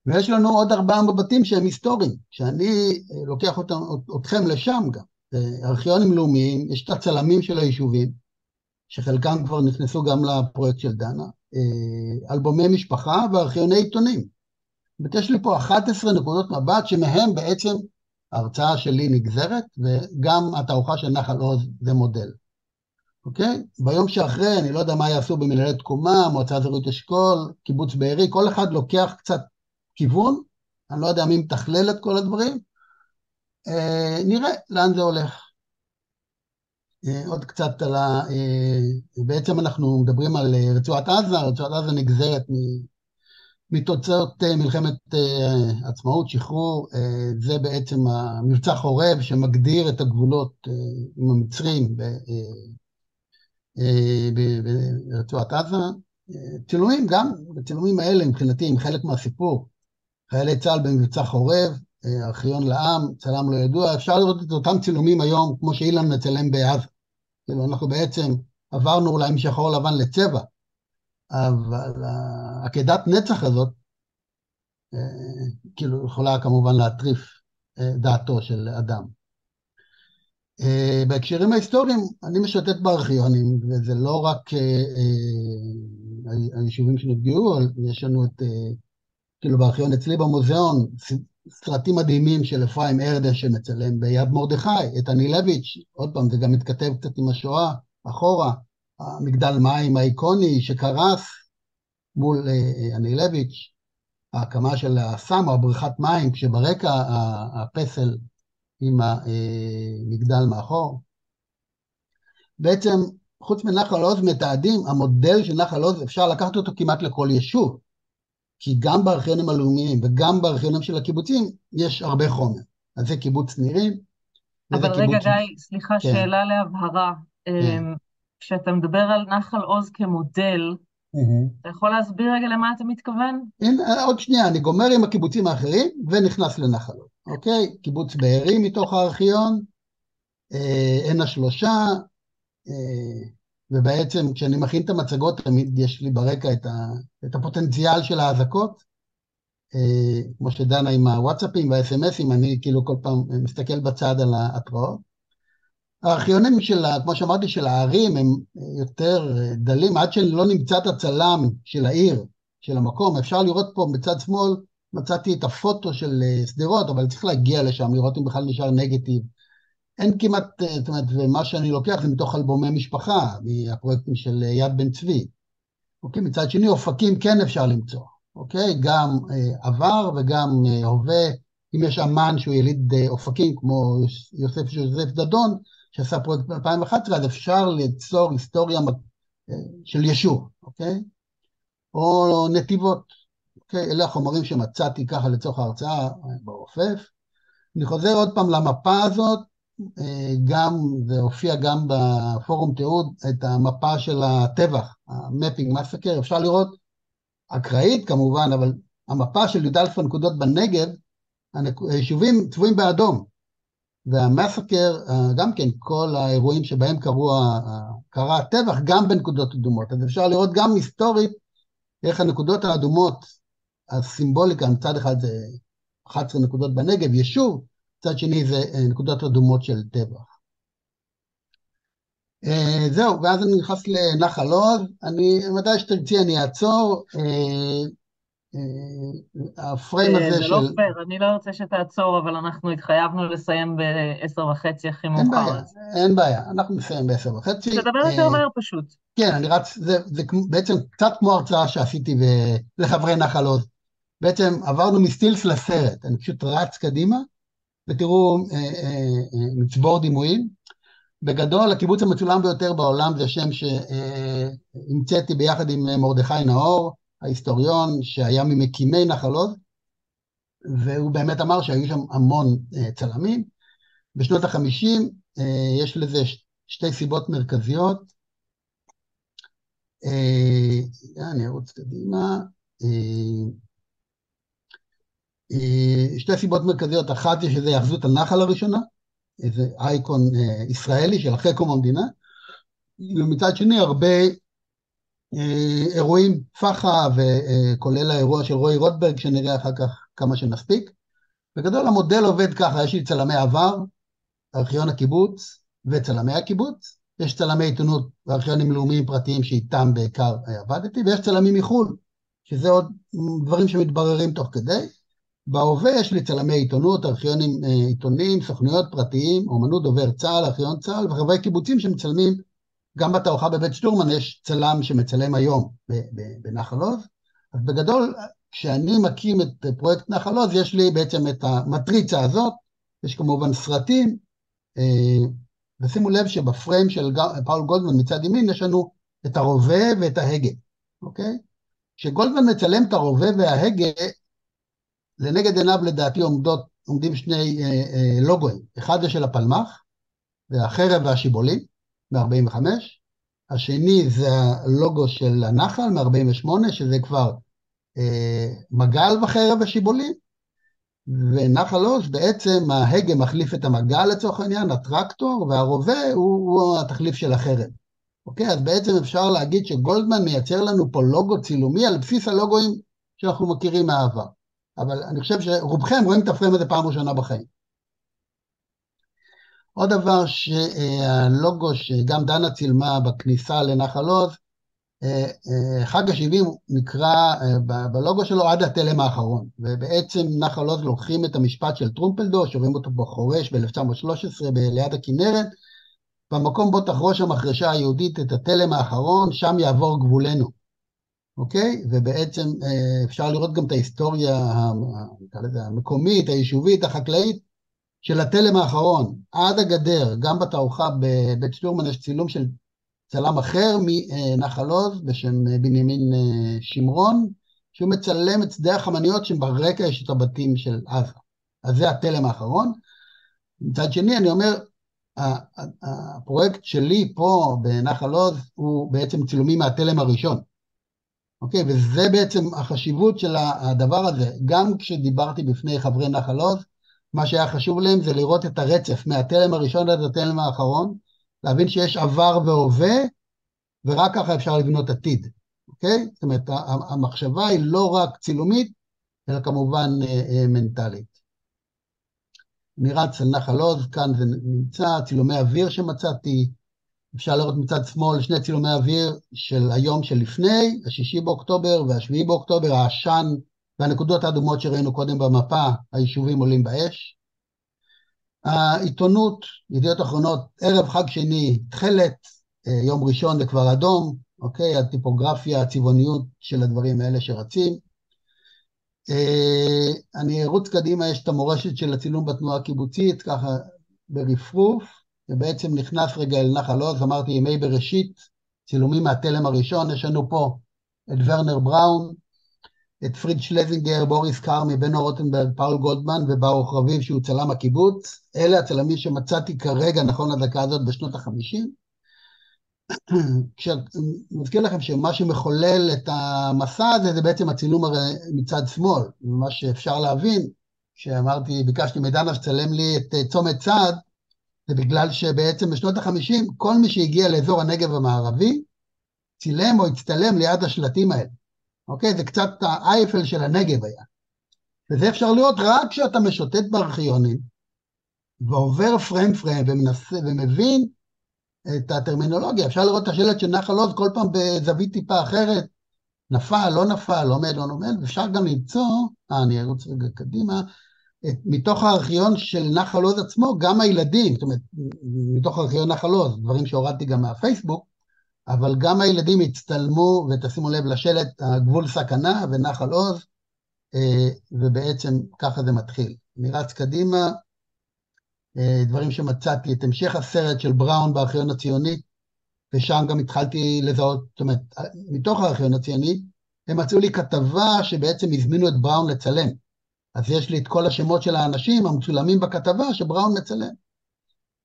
ויש לנו עוד 4 מבטים שהם היסטוריים, שאני לוקח אתכם לשם גם. ארכיונים לאומיים, יש את הצלמים של היישובים, שחלקם כבר נכנסו גם לפרויקט של דנה, אלבומי משפחה וארכיוני עיתונים. יש לי פה 11 נקודות מבט שמהם בעצם ההרצאה שלי נגזרת, וגם התערוכה של נחל עוז זה מודל. אוקיי? ביום שאחרי, אני לא יודע מה יעשו במנהלת תקומה, מועצה אזורית אשכול, קיבוץ בארי, כל אחד לוקח קצת כיוון, אני לא יודע מי מתכלל את כל הדברים, נראה לאן זה הולך. עוד קצת על בעצם אנחנו מדברים על רצועת עזה, רצועת עזה נגזרת מתוצאות מלחמת עצמאות, שחרור, זה בעצם המבצע חורב שמגדיר את הגבולות עם המצרים ברצועת עזה. צילומים גם, הצילומים האלה מבחינתי הם חלק מהסיפור. חיילי צה"ל במבצע חורב, ארכיון לעם, צלם לא ידוע, אפשר לראות את אותם צילומים היום כמו שאילן מצלם בעזה. כאילו אנחנו בעצם עברנו אולי משחור לבן לצבע, אבל עקדת נצח הזאת, כאילו יכולה כמובן להטריף דעתו של אדם. בהקשרים ההיסטוריים, אני משוטט בארכיונים, וזה לא רק היישובים שנפגעו, יש לנו את, כאילו בארכיון אצלי במוזיאון, סרטים מדהימים של אפרים ארדה שמצלם ביד מרדכי, את אנילביץ', עוד פעם, זה גם מתכתב קצת עם השואה, אחורה, המגדל מים האיקוני שקרס מול אנילביץ', ההקמה של הסם, הבריכת מים, כשברקע הפסל עם המגדל מאחור. בעצם, חוץ מנחל עוז מתעדים, המודל של נחל עוז אפשר לקחת אותו כמעט לכל יישוב, כי גם בארכיונים הלאומיים וגם בארכיונים של הקיבוצים יש הרבה חומר. אז זה קיבוץ נירים. אבל רגע גיא, סליחה, כן. שאלה להבהרה. כן. כשאתה מדבר על נחל עוז כמודל, אתה יכול להסביר רגע למה אתה מתכוון? הנה, עוד שנייה, אני גומר עם הקיבוצים האחרים ונכנס לנחל עוז. אוקיי? קיבוץ בארי מתוך הארכיון, אין השלושה, ובעצם כשאני מכין את המצגות, תמיד יש לי ברקע את הפוטנציאל של ההזקות, כמו שדנה עם הוואטסאפים והאס-אמסים, אני כאילו כל פעם מסתכל בצד על ההתראות. הארכיונים של, כמו שאמרתי, של הערים הם יותר דלים, עד שלא נמצא את הצלם של העיר, של המקום. אפשר לראות פה בצד שמאל, מצאתי את הפוטו של סדרות, אבל צריך להגיע לשם, לראות אם בכלל נשאר נגטיב. אין כמעט, זאת אומרת, ומה שאני לוקח זה מתוך אלבומי משפחה, מהפרויקטים של יד בן צבי. אוקיי, מצד שני, אופקים כן אפשר למצוא. אוקיי, גם עבר וגם הווה, אם יש אמן שהוא יליד אופקים, כמו יוסף דדון, שעשה פרויקט ב-2011, אז אפשר ליצור היסטוריה של יישוב, אוקיי? או נתיבות. אוקיי, אלה החומרים שמצאתי ככה לצורך ההרצאה ברופף. אני חוזר עוד פעם למפה הזאת, גם, זה הופיע גם בפורום תיעוד, את המפה של הטבח, המפינג מסקר, אפשר לראות, אקראית כמובן, אבל המפה של י"א הנקודות בנגב, היישובים צבועים באדום, והמסקר, גם כן, כל האירועים שבהם קרה הטבח, גם בנקודות אדומות, אז אפשר לראות גם היסטורית, איך הנקודות האדומות, הסימבוליקה, מצד אחד זה 11 נקודות בנגב, יישוב, מצד שני זה נקודות אדומות של טבח. זהו, ואז אני נכנס לנחל עוז, מתי שתרצי אני אעצור, הפריים הזה של... זה לא פייר, אני לא רוצה שתעצור, אבל אנחנו התחייבנו לסיים ב-10:30 הכי מאוחר. אין בעיה, אנחנו נסיים ב-10:30. תדבר יותר מהר פשוט. כן, אני רץ, זה בעצם קצת כמו הרצאה שעשיתי לחברי נחל עוז. בעצם עברנו מסטילס לסרט, אני פשוט רץ קדימה, ותראו מצבור דימויים. בגדול, הקיבוץ המצולם ביותר בעולם זה שם שהמצאתי ביחד עם מרדכי נאור, ההיסטוריון שהיה ממקימי נחל עוז, והוא באמת אמר שהיו שם המון צלמים. בשנות ה-50 יש לזה שתי סיבות מרכזיות. אני ארוץ קדימה. שתי סיבות מרכזיות, אחת זה שזה יחזות הנחל הראשונה, איזה אייקון ישראלי של אחרי קום המדינה, ומצד שני הרבה אירועים, פחה, וכולל האירוע של רועי רוטברג, שנראה אחר כך כמה שנספיק. בגדול המודל עובד ככה, יש לי צלמי עבר, ארכיון הקיבוץ וצלמי הקיבוץ, יש צלמי עיתונות וארכיונים לאומיים פרטיים שאיתם בעיקר עבדתי, ויש צלמים מחול, שזה עוד דברים שמתבררים תוך כדי. בהווה יש לי צלמי עיתונות, ארכיונים עיתונים, סוכנויות פרטיים, אומנות דובר צה"ל, ארכיון צה"ל, וחברי קיבוצים שמצלמים, גם בתערוכה בבית שטורמן יש צלם שמצלם היום בנחל עוז. אז בגדול, כשאני מקים את פרויקט נחל עוז, יש לי בעצם את המטריצה הזאת, יש כמובן סרטים, ושימו לב שבפריים של פאול גולדמן מצד ימין, יש לנו את הרובה ואת ההגה, אוקיי? כשגולדמן מצלם את הרובה וההגה, לנגד עיניו לדעתי עומדים שני לוגויים, אחד זה של הפלמ"ח, והחרב והשיבולים, מ-45, השני זה הלוגו של הנחל, מ-48, שזה כבר מגל וחרב ושיבולים, ונחל עוז בעצם ההגה מחליף את המגל לצורך העניין, הטרקטור, והרובה הוא התחליף של החרב. אוקיי, אז בעצם אפשר להגיד שגולדמן מייצר לנו פה לוגו צילומי על בסיס הלוגוים שאנחנו מכירים מהעבר. אבל אני חושב שרובכם רואים את הפריים הזה פעם ראשונה בחיים. עוד דבר שהלוגו שגם דנה צילמה בכניסה לנחל עוז, חג ה-70 נקרא בלוגו שלו עד התלם האחרון, ובעצם נחל עוז לוקחים את המשפט של טרומפלדור, שרואים אותו בחורש ב-1913 ליד הכנרת, במקום בו תחרוש המחרשה היהודית את התלם האחרון, שם יעבור גבולנו. אוקיי? ובעצם אפשר לראות גם את ההיסטוריה המקומית, היישובית, החקלאית, של התלם האחרון, עד הגדר, גם בתערוכה בבית שטורמן יש צילום של צלם אחר מנחל עוז, בשם בנימין שמרון, שהוא מצלם את שדה החמניות שברקע יש את הבתים של עזה. אז זה התלם האחרון. מצד שני, אני אומר, הפרויקט שלי פה בנחל עוז, הוא בעצם צילומים מהתלם הראשון. אוקיי, וזה בעצם החשיבות של הדבר הזה. גם כשדיברתי בפני חברי נחל עוז, מה שהיה חשוב להם זה לראות את הרצף מהתלם הראשון עד התלם האחרון, להבין שיש עבר והווה, ורק ככה אפשר לבנות עתיד. אוקיי? זאת אומרת, המחשבה היא לא רק צילומית, אלא כמובן מנטלית. אני רץ על נחל עוז, כאן זה נמצא, צילומי אוויר שמצאתי, אפשר לראות מצד שמאל שני צילומי אוויר של היום שלפני, ה-6 באוקטובר וה-7 באוקטובר, העשן והנקודות האדומות שראינו קודם במפה, היישובים עולים באש. העיתונות, ידיעות אחרונות, ערב חג שני, תחלת, יום ראשון זה כבר אדום, אוקיי, הטיפוגרפיה, הצבעוניות של הדברים האלה שרצים. אני ארוץ קדימה, יש את המורשת של הצילום בתנועה הקיבוצית, ככה ברפרוף, ובעצם נכנס רגע אל נחל עוז, אמרתי ימי בראשית, צילומים מהתלם הראשון, יש לנו פה את ורנר בראון, את פריד שלזינגר, בוריס קרמי, בנו רוטנברג, פאול גולדמן וברוך רביב שהוא צלם הקיבוץ. אלה הצלמים שמצאתי כרגע, נכון לדקה הזאת, בשנות ה-50. כשמזכיר לכם שמה שמחולל את המסע הזה, זה בעצם הצילום מצד שמאל. מה שאפשר להבין, כשאמרתי, ביקשתי מדנה שצלם לי את צומת צעד, זה בגלל שבעצם בשנות ה-50, כל מי שהגיע לאזור הנגב המערבי, צילם או הצטלם ליד השלטים האלה. אוקיי? זה קצת האייפל של הנגב היה. וזה אפשר לראות רק כשאתה משוטט בארכיונים, ועובר פריים ומנסה ומבין את הטרמינולוגיה. אפשר לראות את השלט של נחל עוז כל פעם בזווית טיפה אחרת, נפל, לא נפל, עומד, לא עומד, ואפשר גם למצוא, אני ארוץ רגע קדימה, מתוך הארכיון של נחל עוז עצמו, גם הילדים, זאת אומרת, מתוך הארכיון נחל עוז, דברים שהורדתי גם מהפייסבוק, אבל גם הילדים הצטלמו, ותשימו לב לשלט, הגבול סכנה ונחל עוז, ובעצם ככה זה מתחיל. אני רץ קדימה, דברים שמצאתי, את המשך הסרט של בראון בארכיון הציוני, ושם גם התחלתי לזהות, זאת אומרת, מתוך הארכיון הציוני, הם מצאו לי כתבה שבעצם הזמינו את בראון לצלם. אז יש לי את כל השמות של האנשים המצולמים בכתבה שבראון מצלם.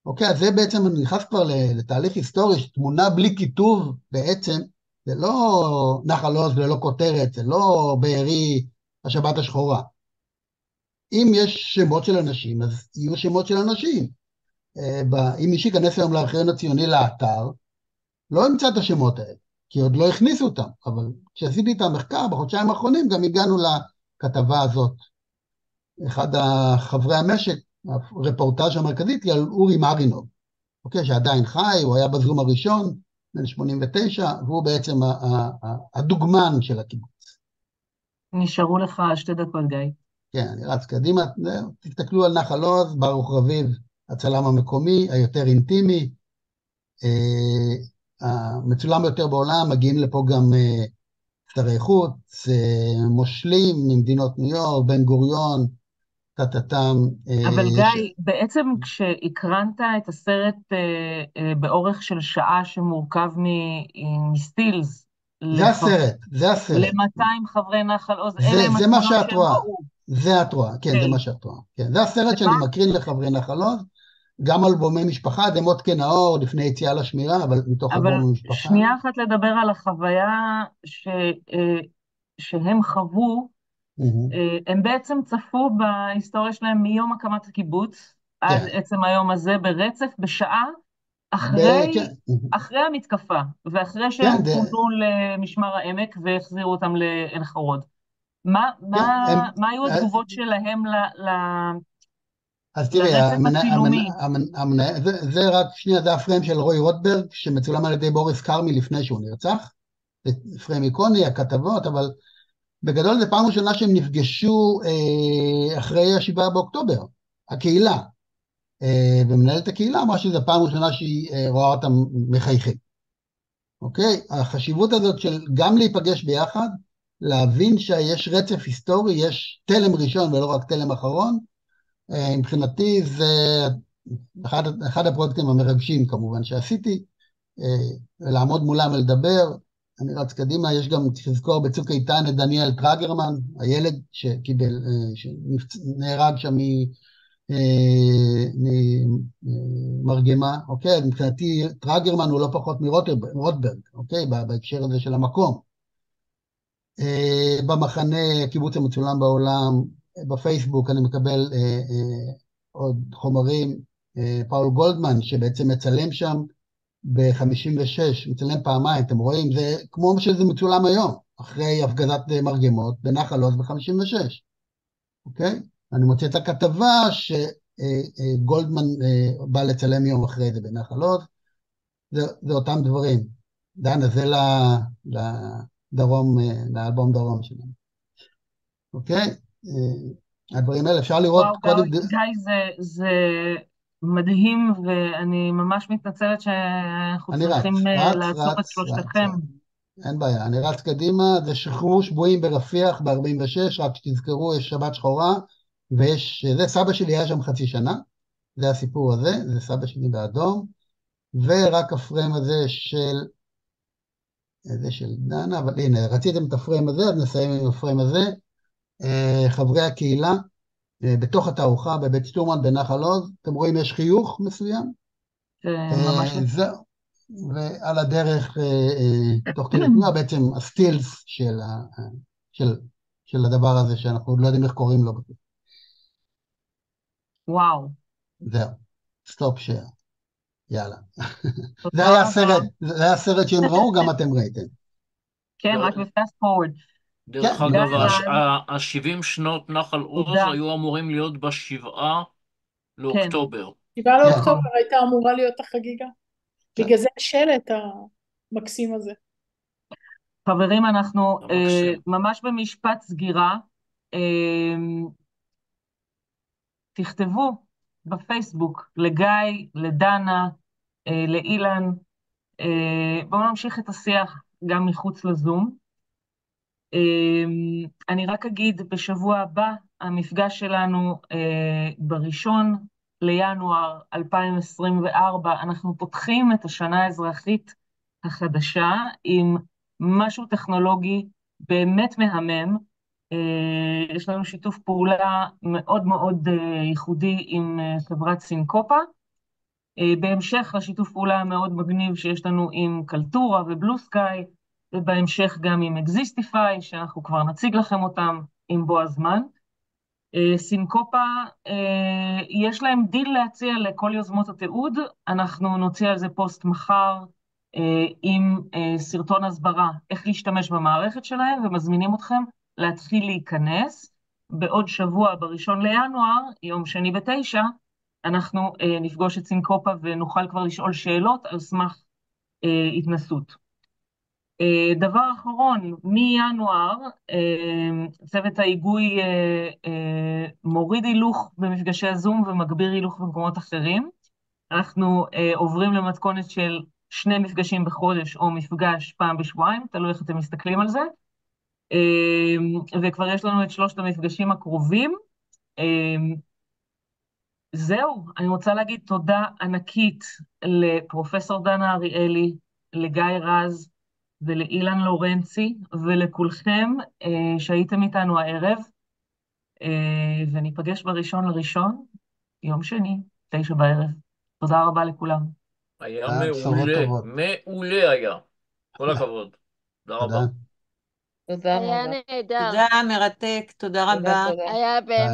אוקיי, אז זה בעצם נכנס כבר לתהליך היסטורי, תמונה בלי כיתוב בעצם, זה לא נחל עוז וללא כותרת, זה לא בארי השבת השחורה. אם יש שמות של אנשים, אז יהיו שמות של אנשים. אם מישהו ייכנס היום לארכיון הציוני לאתר, לא ימצא את השמות האלה, כי עוד לא הכניסו אותם, אבל כשעשיתי את המחקר בחודשיים האחרונים, גם הגענו לכתבה הזאת. אחד חברי המשק, הרפורטאז' המרכזית, היא על אורי מרינוב, אוקיי, שעדיין חי, הוא היה בזום הראשון, בן 89, והוא בעצם הדוגמן של הקיבוץ. נשארו לך 2 דקות, גיא. כן, אני רץ קדימה, תסתכלו על נחל עוז, ברוך רביב, הצלם המקומי, היותר אינטימי, המצולם ביותר בעולם, מגיעים לפה גם שרי חוץ, מושלים ממדינות ניו יורק, בן גוריון, טטטם. אבל גיא, בעצם כשהקרנת את הסרט באורך של שעה שמורכב מסטילס, זה הסרט. ל-200 חברי נחל עוז, אלה הם זה מה התמונות שאת שהם רואה. ראו. זה את רואה, כן, זה מה שאת רואה. כן, זה הסרט שאני מקרין לחברי נחל עוז, גם אלבומי משפחה, דמות כנאור, לפני יציאה לשמירה, אבל מתוך אלבומי משפחה. אבל שנייה אחת לדבר על החוויה שהם חוו, הם בעצם צפו בהיסטוריה שלהם מיום הקמת הקיבוץ, עד עצם היום הזה ברצף, בשעה, אחרי המתקפה, ואחרי שהם פונו למשמר העמק והחזירו אותם לעין חרוד. מה היו התגובות שלהם אז תראי, זה רק שנייה, זה הפריים של רוי רוטברג, שמצולם על ידי בוריס קרמי לפני שהוא נרצח, זה פריים איקוני, הכתבות, אבל בגדול זה פעם ראשונה שהם נפגשו אחרי 7 באוקטובר, הקהילה, ומנהלת הקהילה אמרה שזו פעם ראשונה שהיא רואה אותם מחייכים. אוקיי? החשיבות הזאת של גם להיפגש ביחד, להבין שיש רצף היסטורי, יש תלם ראשון ולא רק תלם אחרון, מבחינתי זה אחד הפרויקטים המרגשים כמובן שעשיתי, לעמוד מולם ולדבר. אני רץ קדימה, יש גם, צריך לזכור בצוק איתן את דניאל טרגרמן, הילד שנהרג שם ממרגמה, אוקיי? מבחינתי טרגרמן הוא לא פחות מרוטברג, אוקיי? בהקשר הזה של המקום. במחנה, הקיבוץ המצולם בעולם, בפייסבוק אני מקבל עוד חומרים, פאול גולדמן שבעצם מצלם שם ב-56, מצלם פעמיים, אתם רואים, זה כמו שזה מצולם היום, אחרי הפגזת מרגמות בנחל עוז ב-56, אוקיי? אני מוצא את הכתבה שגולדמן בא לצלם יום אחרי זה בנחל עוז, זה אותם דברים. דנה, זה לדרום, לאלבום דרום שלנו. אוקיי? הדברים האלה אפשר לראות קודם... גיא, זה מדהים, ואני ממש מתנצלת שאנחנו צריכים לעצור את שלושתכם. אין בעיה, אני רץ קדימה, זה שחרור שבויים ברפיח ב-46, רק שתזכרו, יש שבת שחורה, ויש, זה סבא שלי היה שם חצי שנה, זה הסיפור הזה, זה סבא שלי באדום, ורק הפריים הזה של דנה, אבל הנה, רציתם את הפריים הזה, אז נסיים עם הפריים הזה, חברי הקהילה, בתוך התערוכה בבית שטורמן בנחל עוז, אתם רואים יש חיוך מסוים, זהו, ועל הדרך, תוך כדי תנועה, בעצם הסטילס של הדבר הזה, שאנחנו לא יודעים איך קוראים לו. וואו. זהו, סטופ שייר, יאללה. זה היה סרט שהם ראו, גם אתם ראיתם. כן, רק בפסט פורוורד. דרך אגב, ה-70 שנות נחל עוז היו אמורים להיות ב7 לאוקטובר. 7 לאוקטובר הייתה אמורה להיות החגיגה. בגלל זה השלט המקסים הזה. חברים, אנחנו ממש במשפט סגירה. תכתבו בפייסבוק לגיא, לדנה, לאילן. בואו נמשיך את השיח גם מחוץ לזום. אני רק אגיד, בשבוע הבא, המפגש שלנו ב1 לינואר 2024, אנחנו פותחים את השנה האזרחית החדשה עם משהו טכנולוגי באמת מהמם. יש לנו שיתוף פעולה מאוד מאוד ייחודי עם חברת סינקופה, בהמשך לשיתוף פעולה המאוד מגניב שיש לנו עם קלטורה ובלו סקאי, ובהמשך גם עם Existify, שאנחנו כבר נציג לכם אותם עם בוא הזמן. סינקופה, יש להם דיל להציע לכל יוזמות התיעוד, אנחנו נוציא על זה פוסט מחר עם סרטון הסברה, איך להשתמש במערכת שלהם, ומזמינים אתכם להתחיל להיכנס. בעוד שבוע, בראשון לינואר, יום שני ב9, אנחנו נפגוש את סינקופה ונוכל כבר לשאול שאלות על סמך התנסות. דבר אחרון, מינואר, צוות ההיגוי מוריד הילוך במפגשי הזום ומגביר הילוך במקומות אחרים. אנחנו עוברים למתכונת של 2 מפגשים בחודש או מפגש פעם בשבועיים, תלוי איך אתם מסתכלים על זה. וכבר יש לנו את 3 המפגשים הקרובים. זהו, אני רוצה להגיד תודה ענקית לפרופסור דנה אריאלי, לגיא רז ולאילן לורנצי, ולכולכם שהייתם איתנו הערב, וניפגש ב1 לינואר, יום שני, 9 בערב. תודה רבה לכולם. היה מעולה, מעולה היה. כל הכבוד. תודה רבה. תודה היה רבה. נהדר. תודה, מרתק, תודה רבה. תודה. היה באמת